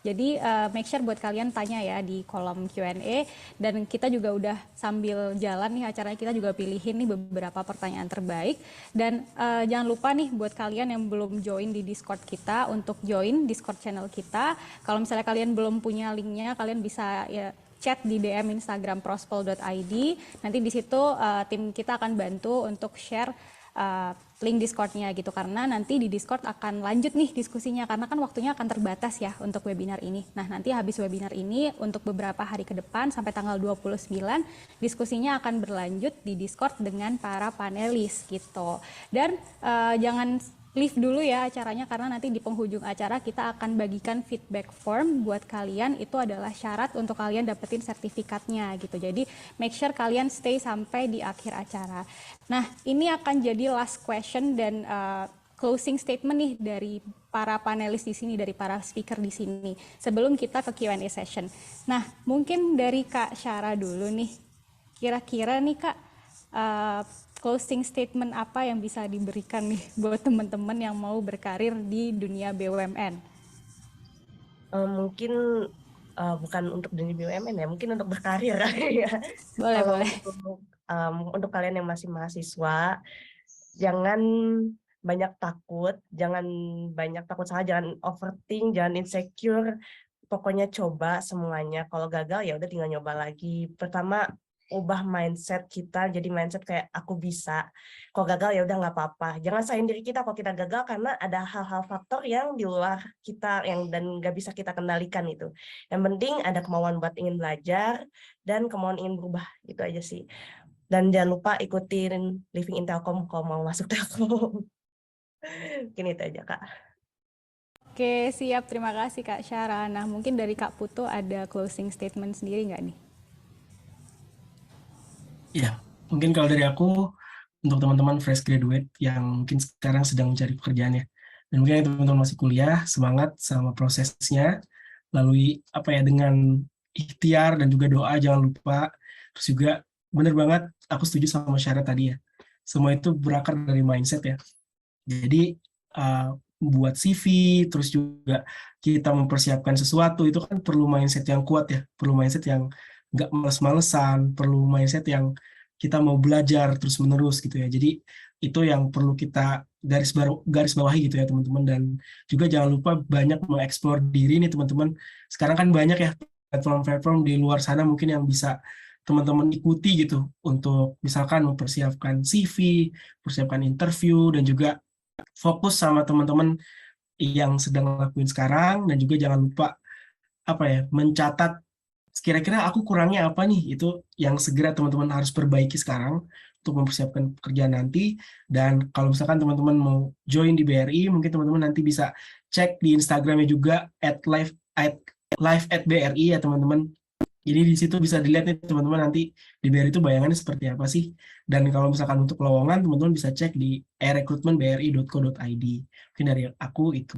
Speaker 1: Jadi make sure buat kalian tanya ya di kolom Q&A, dan kita juga udah sambil jalan nih acaranya kita juga pilihin nih beberapa pertanyaan terbaik. Dan jangan lupa nih buat kalian yang belum join di Discord kita untuk join Discord channel kita. Kalau misalnya kalian belum punya linknya, kalian bisa ya chat di DM Instagram prospol.id. Nanti di situ tim kita akan bantu untuk share link Discord-nya gitu, karena nanti di Discord akan lanjut nih diskusinya, karena kan waktunya akan terbatas ya untuk webinar ini. Nah, nanti habis webinar ini untuk beberapa hari ke depan sampai tanggal 29 diskusinya akan berlanjut di Discord dengan para panelis gitu. Dan jangan leave dulu ya acaranya, karena nanti di penghujung acara kita akan bagikan feedback form buat kalian. Itu adalah syarat untuk kalian dapetin sertifikatnya gitu. Jadi make sure kalian stay sampai di akhir acara. Nah, ini akan jadi last question dan closing statement nih dari para panelis di sini, dari para speaker di sini, sebelum kita ke Q&A session. Nah, mungkin dari Kak Syara dulu nih. Kira-kira nih Kak, closing statement apa yang bisa diberikan nih buat teman-teman yang mau berkarir di dunia BUMN?
Speaker 4: Mungkin bukan untuk dunia BUMN ya, mungkin untuk berkarir ya.
Speaker 1: Boleh,
Speaker 4: Kalau
Speaker 1: boleh.
Speaker 4: untuk kalian yang masih mahasiswa, jangan banyak takut, jangan salah, jangan overthink, jangan insecure. Pokoknya coba semuanya. Kalau gagal ya udah tinggal nyoba lagi. Pertama, ubah mindset kita jadi mindset kayak aku bisa. Kalau gagal ya udah nggak apa-apa. Jangan salahin diri kita kalau kita gagal, karena ada hal-hal faktor yang di luar kita dan nggak bisa kita kendalikan itu. Yang penting ada kemauan buat ingin belajar dan kemauan ingin berubah. Itu aja sih. Dan jangan lupa ikutin Living in Telkom kalau mau masuk Telkom. Mungkin itu aja Kak.
Speaker 1: Oke, siap. Terima kasih Kak Syara. Nah, mungkin dari Kak Putu ada closing statement sendiri nggak nih?
Speaker 3: Ya, mungkin kalau dari aku, untuk teman-teman fresh graduate yang mungkin sekarang sedang mencari pekerjaan ya, Dan mungkin yang teman-teman masih kuliah, semangat sama prosesnya, lalui dengan ikhtiar dan juga doa, jangan lupa. Terus juga bener banget, aku setuju sama syarat tadi ya. Semua itu berakar dari mindset ya. Jadi buat CV, terus juga kita mempersiapkan sesuatu, itu kan perlu mindset yang kuat ya, perlu mindset yang nggak males-malesan, perlu mindset yang kita mau belajar terus-menerus gitu ya. Jadi itu yang perlu kita garis bawahi gitu ya teman-teman. Dan juga jangan lupa banyak mengeksplor diri nih teman-teman. Sekarang kan banyak ya platform-platform di luar sana mungkin yang bisa teman-teman ikuti gitu untuk misalkan mempersiapkan CV, persiapkan interview, dan juga fokus sama teman-teman yang sedang lakuin sekarang. Dan juga jangan lupa mencatat kira-kira aku kurangnya apa nih, itu yang segera teman-teman harus perbaiki sekarang untuk mempersiapkan pekerjaan nanti. Dan kalau misalkan teman-teman mau join di BRI, mungkin teman-teman nanti bisa cek di Instagramnya juga @live@bri ya teman-teman. Jadi di situ bisa dilihat nih teman-teman nanti di BRI itu bayangannya seperti apa sih. Dan kalau misalkan untuk lowongan, teman-teman bisa cek di e-recruitment.bri.co.id. Mungkin dari aku itu.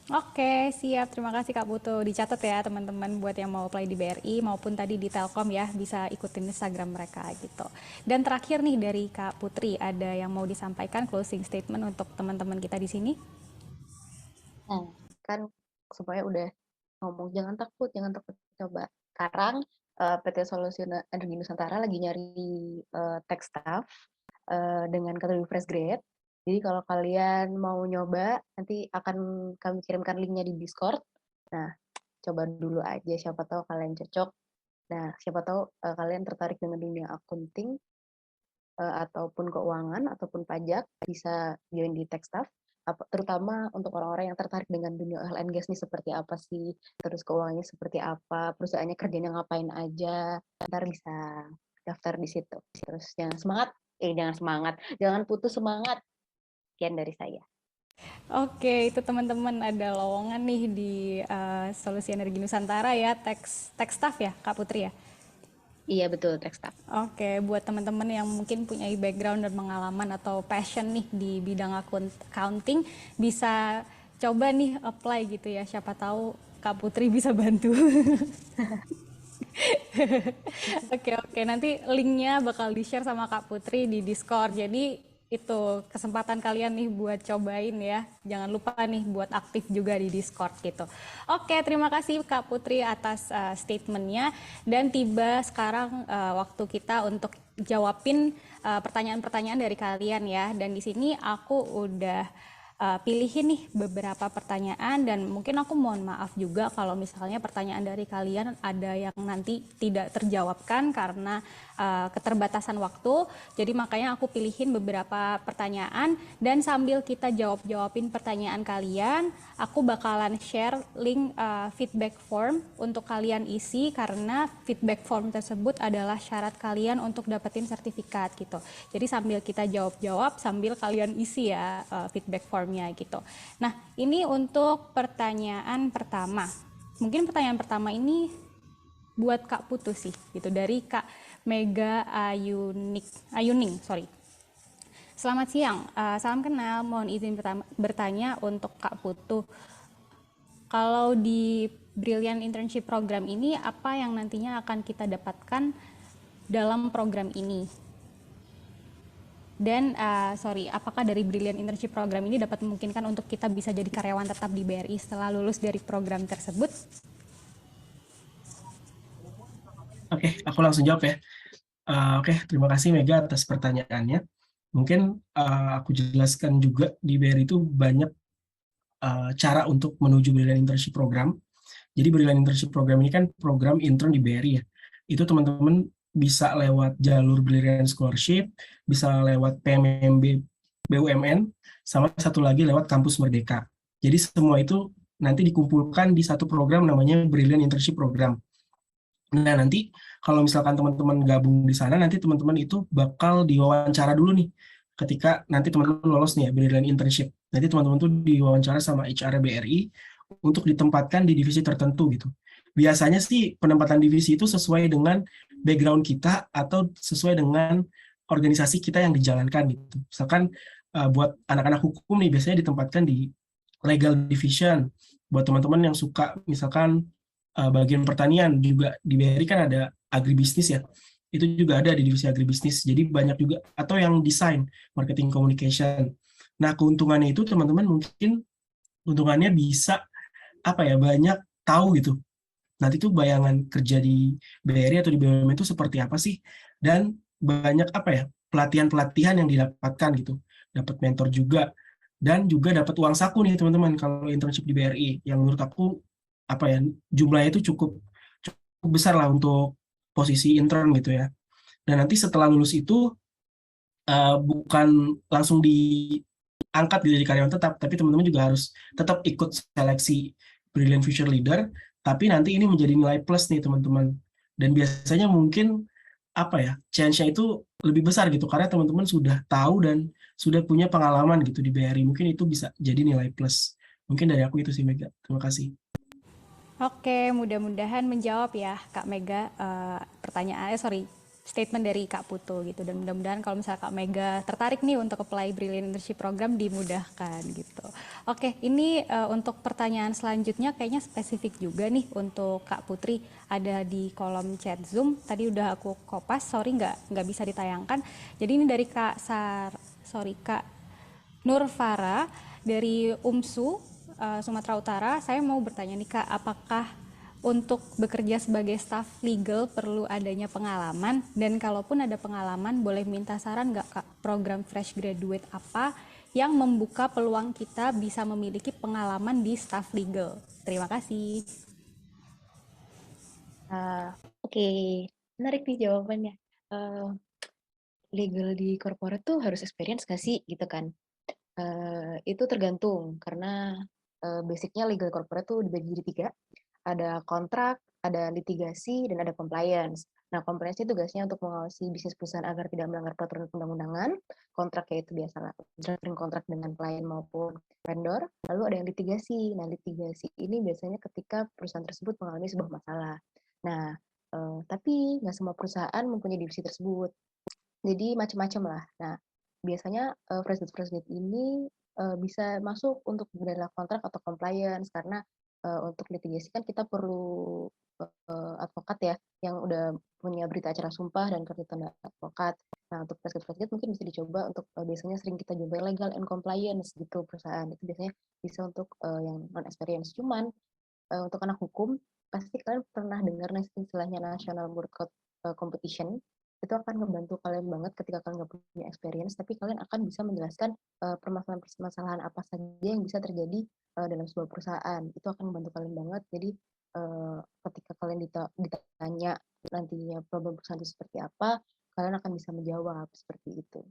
Speaker 1: Oke, siap. Terima kasih Kak Putu. Dicatat ya teman-teman buat yang mau apply di BRI maupun tadi di Telkom ya, bisa ikutin Instagram mereka gitu. Dan terakhir nih dari Kak Putri, ada yang mau disampaikan closing statement untuk teman-teman kita di sini?
Speaker 2: Nah, kan semuanya udah ngomong jangan takut coba. Sekarang PT Solusi Energi Nusantara lagi nyari tech staff dengan kategori fresh grade. Jadi kalau kalian mau nyoba, nanti akan kami kirimkan linknya di Discord. Nah, coba dulu aja, siapa tahu kalian cocok. Nah, siapa tahu kalian tertarik dengan dunia accounting ataupun keuangan ataupun pajak, bisa join di tech staff. Terutama untuk orang-orang yang tertarik dengan dunia oil and gas nih, seperti apa sih, terus keuangannya seperti apa, perusahaannya kerjanya ngapain aja, ntar bisa daftar di situ. Terus jangan putus semangat. Sekian dari saya.
Speaker 1: Oke, itu teman-teman ada lowongan nih di Solusi Energi Nusantara ya, tech staff ya Kak Putri ya?
Speaker 2: Iya betul, tech staff.
Speaker 1: Oke, buat teman-teman yang mungkin punya background dan pengalaman atau passion nih di bidang accounting, bisa coba nih apply gitu ya, siapa tahu Kak Putri bisa bantu. Oke, nanti linknya bakal di-share sama Kak Putri di Discord. Jadi itu kesempatan kalian nih buat cobain ya. Jangan lupa nih buat aktif juga di Discord gitu. Oke, terima kasih Kak Putri atas statementnya. Dan tiba sekarang waktu kita untuk jawabin pertanyaan-pertanyaan dari kalian ya. Dan di sini aku udah pilihin nih beberapa pertanyaan, dan mungkin aku mohon maaf juga kalau misalnya pertanyaan dari kalian ada yang nanti tidak terjawabkan karena keterbatasan waktu. Jadi makanya aku pilihin beberapa pertanyaan, dan sambil kita jawabin pertanyaan kalian, aku bakalan share link feedback form untuk kalian isi, karena feedback form tersebut adalah syarat kalian untuk dapetin sertifikat gitu. Jadi sambil kita jawab sambil kalian isi ya feedback formnya gitu. Nah, ini untuk pertanyaan pertama. Mungkin pertanyaan pertama ini buat Kak Putu sih gitu, dari Kak Mega Ayuning. Selamat siang, salam kenal, mohon izin bertanya untuk Kak Putu. Kalau di Brilliant Internship Program ini, apa yang nantinya akan kita dapatkan dalam program ini? Dan apakah dari Brilliant Internship Program ini dapat memungkinkan untuk kita bisa jadi karyawan tetap di BRI setelah lulus dari program tersebut?
Speaker 3: Oke, aku langsung jawab ya. Oke, terima kasih Mega atas pertanyaannya. Mungkin aku jelaskan juga di BRI itu banyak cara untuk menuju Brilliant Internship Program. Jadi Brilliant Internship Program ini kan program intern di BRI ya. Itu teman-teman bisa lewat jalur Brilliant Scholarship, bisa lewat PMMB BUMN, sama satu lagi lewat Kampus Merdeka. Jadi semua itu nanti dikumpulkan di satu program namanya Brilliant Internship Program. Nah, nanti kalau misalkan teman-teman gabung di sana, nanti teman-teman itu bakal diwawancara dulu nih. Ketika nanti teman-teman lolos nih ya, Brilliant Internship. Nanti teman-teman tuh diwawancara sama HR BRI untuk ditempatkan di divisi tertentu gitu. Biasanya sih penempatan divisi itu sesuai dengan background kita atau sesuai dengan organisasi kita yang dijalankan gitu. Misalkan buat anak-anak hukum nih biasanya ditempatkan di legal division. Buat teman-teman yang suka misalkan bagian pertanian juga di BRI kan ada agribisnis ya. Itu juga ada di divisi agribisnis. Jadi banyak juga atau yang desain, marketing communication. Nah, keuntungannya itu teman-teman mungkin keuntungannya bisa apa ya banyak tahu gitu. Nanti tuh bayangan kerja di BRI atau di BUMN itu seperti apa sih? Dan banyak apa ya pelatihan-pelatihan yang didapatkan gitu. Dapat mentor juga dan juga dapat uang saku nih teman-teman kalau internship di BRI yang menurut aku apa ya jumlahnya itu cukup besar lah untuk posisi intern gitu ya. Dan nanti setelah lulus itu bukan langsung diangkat jadi karyawan tetap, tapi teman-teman juga harus tetap ikut seleksi Brilliant Future Leader, tapi nanti ini menjadi nilai plus nih teman-teman. Dan biasanya mungkin apa ya, chance-nya itu lebih besar gitu, karena teman-teman sudah tahu dan sudah punya pengalaman gitu di BRI. Mungkin itu bisa jadi nilai plus. Mungkin dari aku itu sih, Mega. Terima kasih.
Speaker 1: Oke, mudah-mudahan menjawab ya Kak Mega statement dari Kak Putu gitu, dan mudah-mudahan kalau misalnya Kak Mega tertarik nih untuk apply Brilliant Internship Program dimudahkan gitu. Oke, ini untuk pertanyaan selanjutnya kayaknya spesifik juga nih untuk Kak Putri, ada di kolom chat Zoom. Tadi udah aku kopas, sorry nggak bisa ditayangkan. Jadi ini dari Kak Nur Farah dari UMSU Sumatera Utara. Saya mau bertanya nih Kak, apakah untuk bekerja sebagai staf legal perlu adanya pengalaman? Dan kalaupun ada pengalaman, boleh minta saran nggak Kak, program fresh graduate apa yang membuka peluang kita bisa memiliki pengalaman di staf legal? Terima kasih.
Speaker 2: Oke, menarik nih jawabannya. Legal di corporate tuh harus experience nggak sih gitu kan? Itu tergantung karena basicnya legal corporate tuh dibagi jadi 3, ada kontrak, ada litigasi, dan ada compliance. Nah, compliance itu tugasnya untuk mengawasi bisnis perusahaan agar tidak melanggar peraturan perundang-undangan. Kontrak yaitu biasalah drafting kontrak dengan klien maupun vendor. Lalu ada yang litigasi. Nah, litigasi ini biasanya ketika perusahaan tersebut mengalami sebuah masalah. Nah, tapi nggak semua perusahaan mempunyai divisi tersebut. Jadi macam-macam lah. Nah, biasanya fresh graduate ini bisa masuk untuk dalam kontrak atau compliance karena untuk litigasi kan kita perlu advokat ya yang udah punya berita acara sumpah dan kartu tanda advokat. Nah, untuk fresh graduate mungkin bisa dicoba untuk biasanya sering kita coba legal and compliance gitu perusahaan. Itu biasanya bisa untuk yang non experience. Cuman untuk anak hukum pasti kalian pernah dengar istilahnya National Board Competition. Itu akan membantu kalian banget ketika kalian nggak punya experience, tapi kalian akan bisa menjelaskan permasalahan-permasalahan apa saja yang bisa terjadi dalam sebuah perusahaan. Itu akan membantu kalian banget. Jadi ketika kalian ditanya nantinya problem perusahaan itu seperti apa, kalian akan bisa menjawab seperti itu.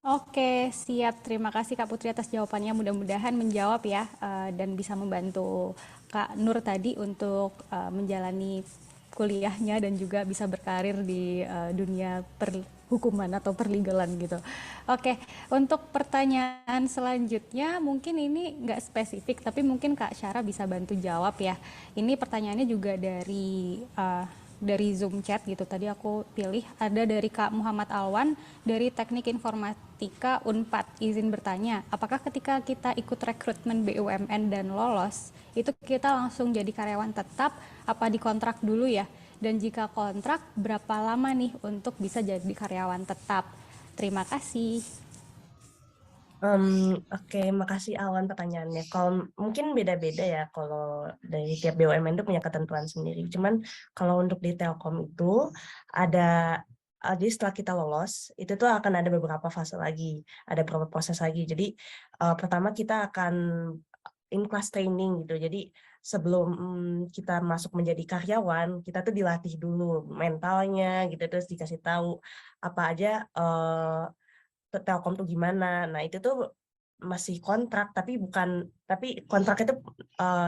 Speaker 1: Oke, siap. Terima kasih Kak Putri atas jawabannya. Mudah-mudahan menjawab ya, dan bisa membantu Kak Nur tadi untuk menjalani kuliahnya dan juga bisa berkarir di dunia perhukuman atau perlegalan gitu. Oke, untuk pertanyaan selanjutnya mungkin ini nggak spesifik, tapi mungkin Kak Syara bisa bantu jawab ya. Ini pertanyaannya juga dari Zoom chat gitu. Tadi aku pilih ada dari Kak Muhammad Alwan dari Teknik Informatika Unpad. Izin bertanya, apakah ketika kita ikut rekrutmen BUMN dan lolos, itu kita langsung jadi karyawan tetap apa dikontrak dulu ya? Dan jika kontrak, berapa lama nih untuk bisa jadi karyawan tetap? Terima kasih.
Speaker 4: Oke, makasih Awan pertanyaannya. Kalau mungkin beda-beda ya kalau dari tiap BUMN itu punya ketentuan sendiri. Cuman kalau untuk di Telkom itu ada jadi setelah kita lolos itu tuh akan ada beberapa fase lagi, ada beberapa proses lagi. Jadi pertama kita akan in class training gitu. Jadi sebelum kita masuk menjadi karyawan, kita tuh dilatih dulu mentalnya gitu, terus dikasih tahu apa aja Telkom tuh gimana. Nah, itu tuh masih kontrak tapi kontrak itu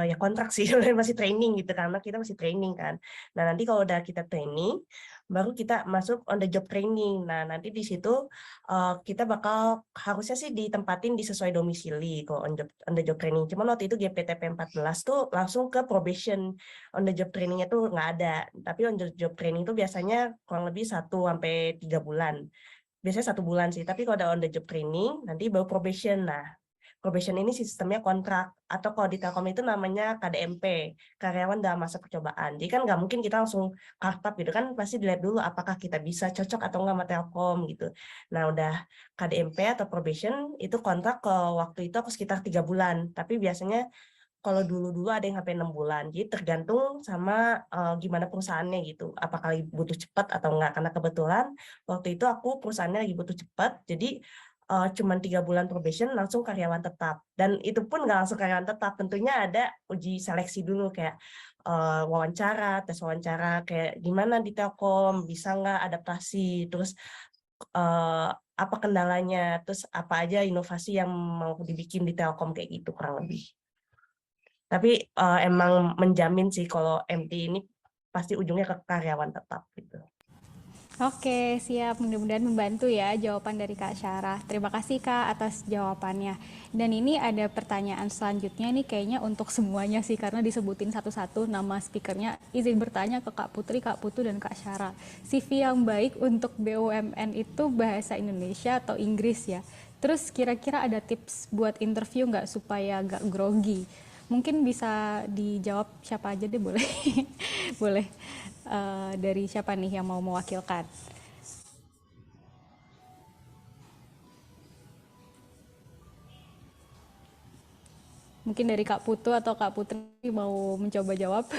Speaker 4: ya kontrak sih masih training gitu karena kita masih training kan. Nah, nanti kalau udah kita training baru kita masuk on the job training. Nah, nanti di situ kita bakal harusnya sih ditempatin di sesuai domisili kalau on the job training. Cuman waktu itu GPTP 14 tuh langsung ke probation. On the job trainingnya tuh nggak ada. Tapi on the job training tuh biasanya kurang lebih 1 sampai 3 bulan. biasanya 1 bulan sih, tapi kalau udah on the job training, nanti baru probation. Nah, probation ini sistemnya kontrak, atau kalau di Telkom itu namanya KDMP, karyawan dalam masa percobaan. Jadi kan nggak mungkin kita langsung kartap gitu kan, pasti dilihat dulu apakah kita bisa cocok atau nggak sama Telkom gitu. Nah udah KDMP atau probation, itu kontrak ke waktu itu aku sekitar 3 bulan, tapi biasanya kalau dulu-dulu ada yang sampai 6 bulan. Jadi tergantung sama gimana perusahaannya gitu. Apakah lagi butuh cepat atau enggak. Karena kebetulan waktu itu aku perusahaannya lagi butuh cepat. Jadi cuman 3 bulan probation langsung karyawan tetap. Dan itu pun nggak langsung karyawan tetap. Tentunya ada uji seleksi dulu kayak wawancara, tes wawancara kayak gimana di Telkom, bisa nggak adaptasi, terus apa kendalanya, terus apa aja inovasi yang mau dibikin di Telkom kayak gitu kurang lebih. Tapi emang menjamin sih kalau MT ini pasti ujungnya ke karyawan tetap gitu.
Speaker 1: Oke, siap. Mudah-mudahan membantu ya jawaban dari Kak Syarah. Terima kasih Kak atas jawabannya. Dan ini ada pertanyaan selanjutnya nih kayaknya untuk semuanya sih karena disebutin satu-satu nama speakernya. Izin bertanya ke Kak Putri, Kak Putu, dan Kak Syarah. CV yang baik untuk BUMN itu bahasa Indonesia atau Inggris ya? Terus kira-kira ada tips buat interview nggak supaya nggak grogi? Mungkin bisa dijawab siapa aja deh boleh. Boleh. Dari siapa nih yang mau mewakilkan? Mungkin dari Kak Putu atau Kak Putri mau mencoba jawab.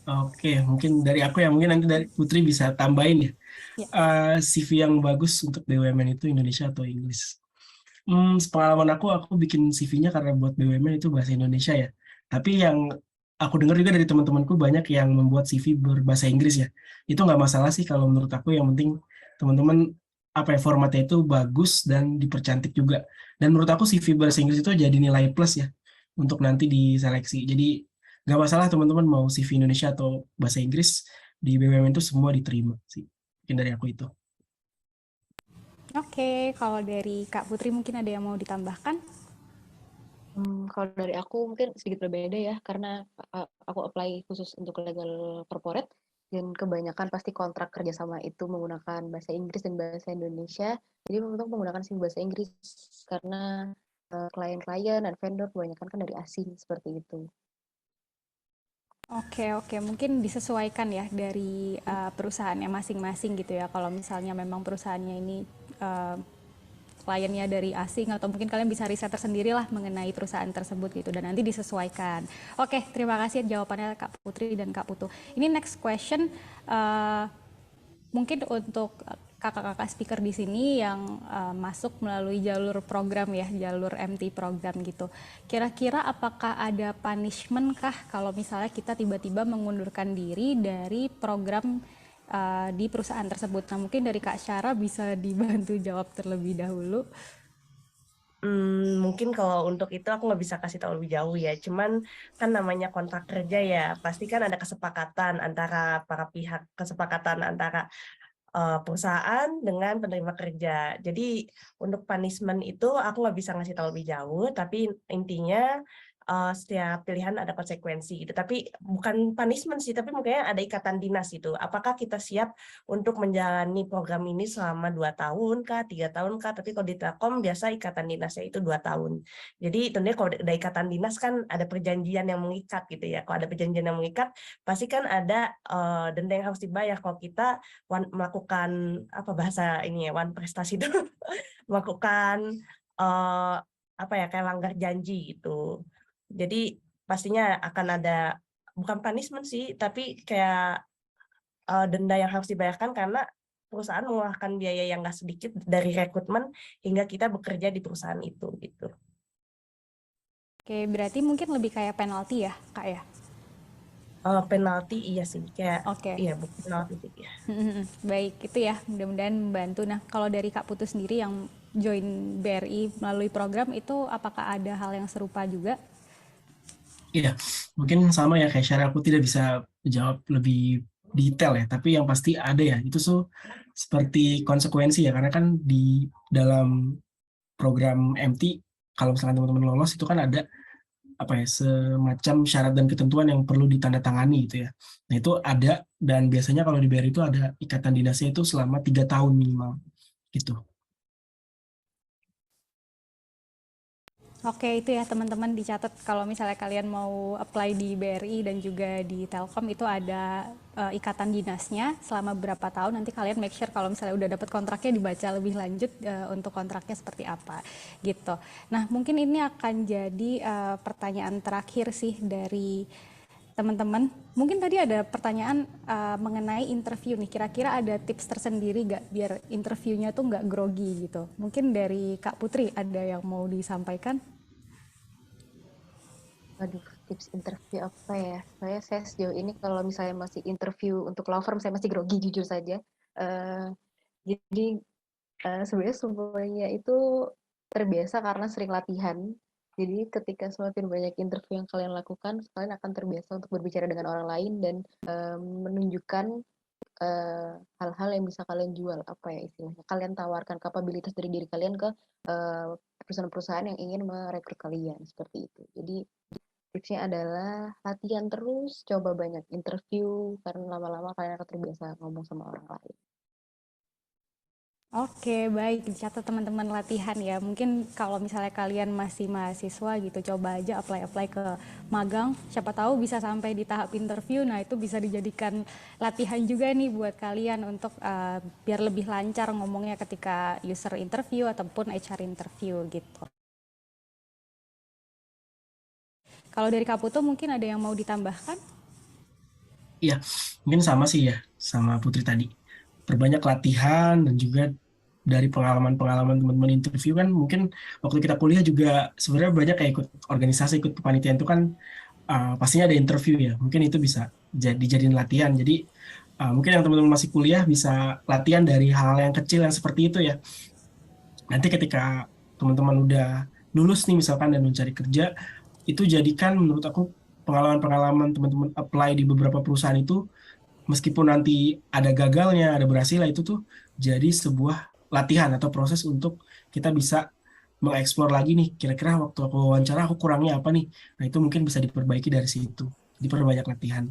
Speaker 3: Oke, mungkin dari aku ya, mungkin nanti dari Putri bisa tambahin ya.
Speaker 1: Ya.
Speaker 3: CV yang bagus untuk BUMN itu Indonesia atau Inggris? Sepengalaman aku bikin CV-nya karena buat BUMN itu bahasa Indonesia ya. Tapi yang aku dengar juga dari teman-temanku banyak yang membuat CV berbahasa Inggris ya. Itu nggak masalah sih kalau menurut aku, yang penting teman-teman apa ya, formatnya itu bagus dan dipercantik juga. Dan menurut aku CV bahasa Inggris itu jadi nilai plus ya untuk nanti diseleksi. Jadi nggak masalah teman-teman mau CV Indonesia atau bahasa Inggris, di BUMN itu semua diterima sih. Mungkin dari aku itu.
Speaker 1: Oke, kalau dari Kak Putri mungkin ada yang mau ditambahkan?
Speaker 2: Kalau dari aku mungkin sedikit berbeda ya, karena aku apply khusus untuk legal corporate, dan kebanyakan pasti kontrak kerjasama itu menggunakan bahasa Inggris dan bahasa Indonesia. Jadi untuk menggunakan sim bahasa Inggris karena klien-klien dan vendor kebanyakan kan dari asing seperti itu.
Speaker 1: Oke, mungkin disesuaikan ya dari perusahaannya masing-masing gitu ya. Kalau misalnya memang perusahaannya ini uh, kliennya dari asing, atau mungkin kalian bisa riset tersendiri lah mengenai perusahaan tersebut gitu, dan nanti disesuaikan. Oke, terima kasih jawabannya Kak Putri dan Kak Putu. Ini next question, mungkin untuk kakak-kakak speaker di sini yang masuk melalui jalur program ya, jalur MT program gitu. Kira-kira apakah ada punishment kah kalau misalnya kita tiba-tiba mengundurkan diri dari program di perusahaan tersebut? Nah, mungkin dari Kak Syara bisa dibantu jawab terlebih dahulu.
Speaker 4: Mungkin kalau untuk itu aku nggak bisa kasih tahu lebih jauh ya. Cuman kan namanya kontrak kerja ya, pasti kan ada kesepakatan antara para pihak, kesepakatan antara perusahaan dengan penerima kerja. Jadi untuk punishment itu aku nggak bisa ngasih tahu lebih jauh, tapi intinya setiap pilihan ada konsekuensi gitu. Tapi bukan punishment sih, tapi mungkin ada ikatan dinas itu. Apakah kita siap untuk menjalani program ini selama 2 tahun kah, 3 tahun kah? Tapi kalau di Telkom biasa ikatan dinasnya itu 2 tahun. Jadi tentunya kalau ada ikatan dinas kan ada perjanjian yang mengikat gitu ya. Kalau ada perjanjian yang mengikat, pasti kan ada denda yang harus dibayar kalau kita melakukan apa bahasa ini ya, prestasi itu melakukan apa ya, kayak langgar janji gitu. Jadi pastinya akan ada bukan punishment sih, tapi kayak denda yang harus dibayarkan karena perusahaan mengeluarkan biaya yang nggak sedikit dari rekrutmen hingga kita bekerja di perusahaan itu gitu.
Speaker 1: Oke, berarti mungkin lebih kayak penalti ya, Kak ya?
Speaker 4: Penalti iya sih, kayak
Speaker 1: Oke.
Speaker 4: iya bukan penalti sih ya.
Speaker 1: Baik, itu ya mudah-mudahan membantu. Nah, kalau dari Kak Putu sendiri yang join BRI melalui program itu, apakah ada hal yang serupa juga?
Speaker 3: Iya, mungkin sama ya kayak Syara, aku tidak bisa jawab lebih detail ya, tapi yang pasti ada ya, itu seperti konsekuensi ya, karena kan di dalam program MT, kalau misalkan teman-teman lolos itu kan ada semacam syarat dan ketentuan yang perlu ditandatangani gitu ya. Nah itu ada, dan biasanya kalau di BRI itu ada ikatan dinasnya itu selama 3 tahun minimal gitu.
Speaker 1: Oke, itu ya teman-teman dicatat kalau misalnya kalian mau apply di BRI dan juga di Telkom itu ada ikatan dinasnya selama berapa tahun. Nanti kalian make sure kalau misalnya udah dapat kontraknya dibaca lebih lanjut untuk kontraknya seperti apa gitu. Nah, mungkin ini akan jadi pertanyaan terakhir sih dari teman-teman. Mungkin tadi ada pertanyaan mengenai interview nih. Kira-kira ada tips tersendiri gak biar interviewnya tuh nggak grogi gitu? Mungkin dari Kak Putri ada yang mau disampaikan?
Speaker 2: Waduh, tips interview apa ya? Saya sejauh ini kalau misalnya masih interview untuk law firm, saya masih grogi jujur saja. Eh, jadi sebenarnya semuanya itu terbiasa karena sering latihan. Jadi ketika semakin banyak interview yang kalian lakukan, kalian akan terbiasa untuk berbicara dengan orang lain dan menunjukkan hal-hal yang bisa kalian jual, apa ya istilahnya, kalian tawarkan kapabilitas dari diri kalian ke perusahaan-perusahaan yang ingin merekrut kalian, seperti itu. Jadi tipsnya adalah latihan terus, coba banyak interview, karena lama-lama kalian akan terbiasa ngomong sama orang lain.
Speaker 1: Oke, baik. Dicatat teman-teman latihan ya. Mungkin kalau misalnya kalian masih mahasiswa gitu, coba aja apply-apply ke magang. Siapa tahu bisa sampai di tahap interview. Nah, itu bisa dijadikan latihan juga nih buat kalian untuk biar lebih lancar ngomongnya ketika user interview ataupun HR interview gitu. Kalau dari Kak Putu mungkin ada yang mau ditambahkan?
Speaker 3: Iya, mungkin sama sih ya, sama Putri tadi. Perbanyak latihan dan juga dari pengalaman-pengalaman teman-teman interview kan mungkin waktu kita kuliah juga sebenarnya banyak kayak ikut organisasi, ikut kepanitiaan itu kan pastinya ada interview ya. Mungkin itu bisa dijadiin latihan. Jadi mungkin yang teman-teman masih kuliah bisa latihan dari hal yang kecil yang seperti itu ya. Nanti ketika teman-teman udah lulus nih misalkan dan mencari kerja, itu jadikan menurut aku pengalaman-pengalaman teman-teman apply di beberapa perusahaan itu, meskipun nanti ada gagalnya, ada berhasilnya, itu tuh jadi sebuah latihan atau proses untuk kita bisa mengeksplor lagi nih, kira-kira waktu aku wawancara aku kurangnya apa nih. Nah itu mungkin bisa diperbaiki dari situ, diperbanyak latihan.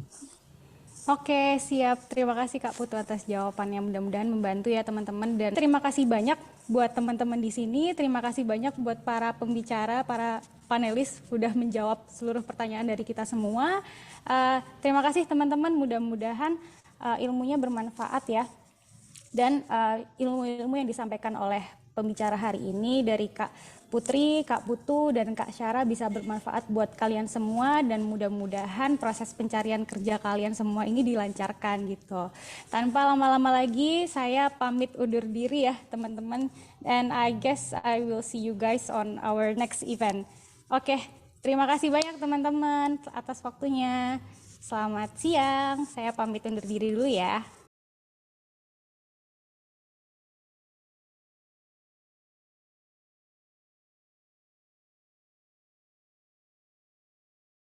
Speaker 1: Oke, siap. Terima kasih Kak Putu atas jawabannya. Mudah-mudahan membantu ya teman-teman. Dan terima kasih banyak buat teman-teman di sini. Terima kasih banyak buat para pembicara, para panelis sudah menjawab seluruh pertanyaan dari kita semua. Terima kasih teman-teman. Mudah-mudahan ilmunya bermanfaat ya. Dan ilmu-ilmu yang disampaikan oleh pembicara hari ini dari Kak Putri, Kak Putu, dan Kak Syara bisa bermanfaat buat kalian semua dan mudah-mudahan proses pencarian kerja kalian semua ini dilancarkan gitu. Tanpa lama-lama lagi, saya pamit undur diri ya teman-teman. And I guess I will see you guys on our next event. Oke, terima kasih banyak teman-teman atas waktunya. Selamat siang, saya pamit undur diri dulu ya.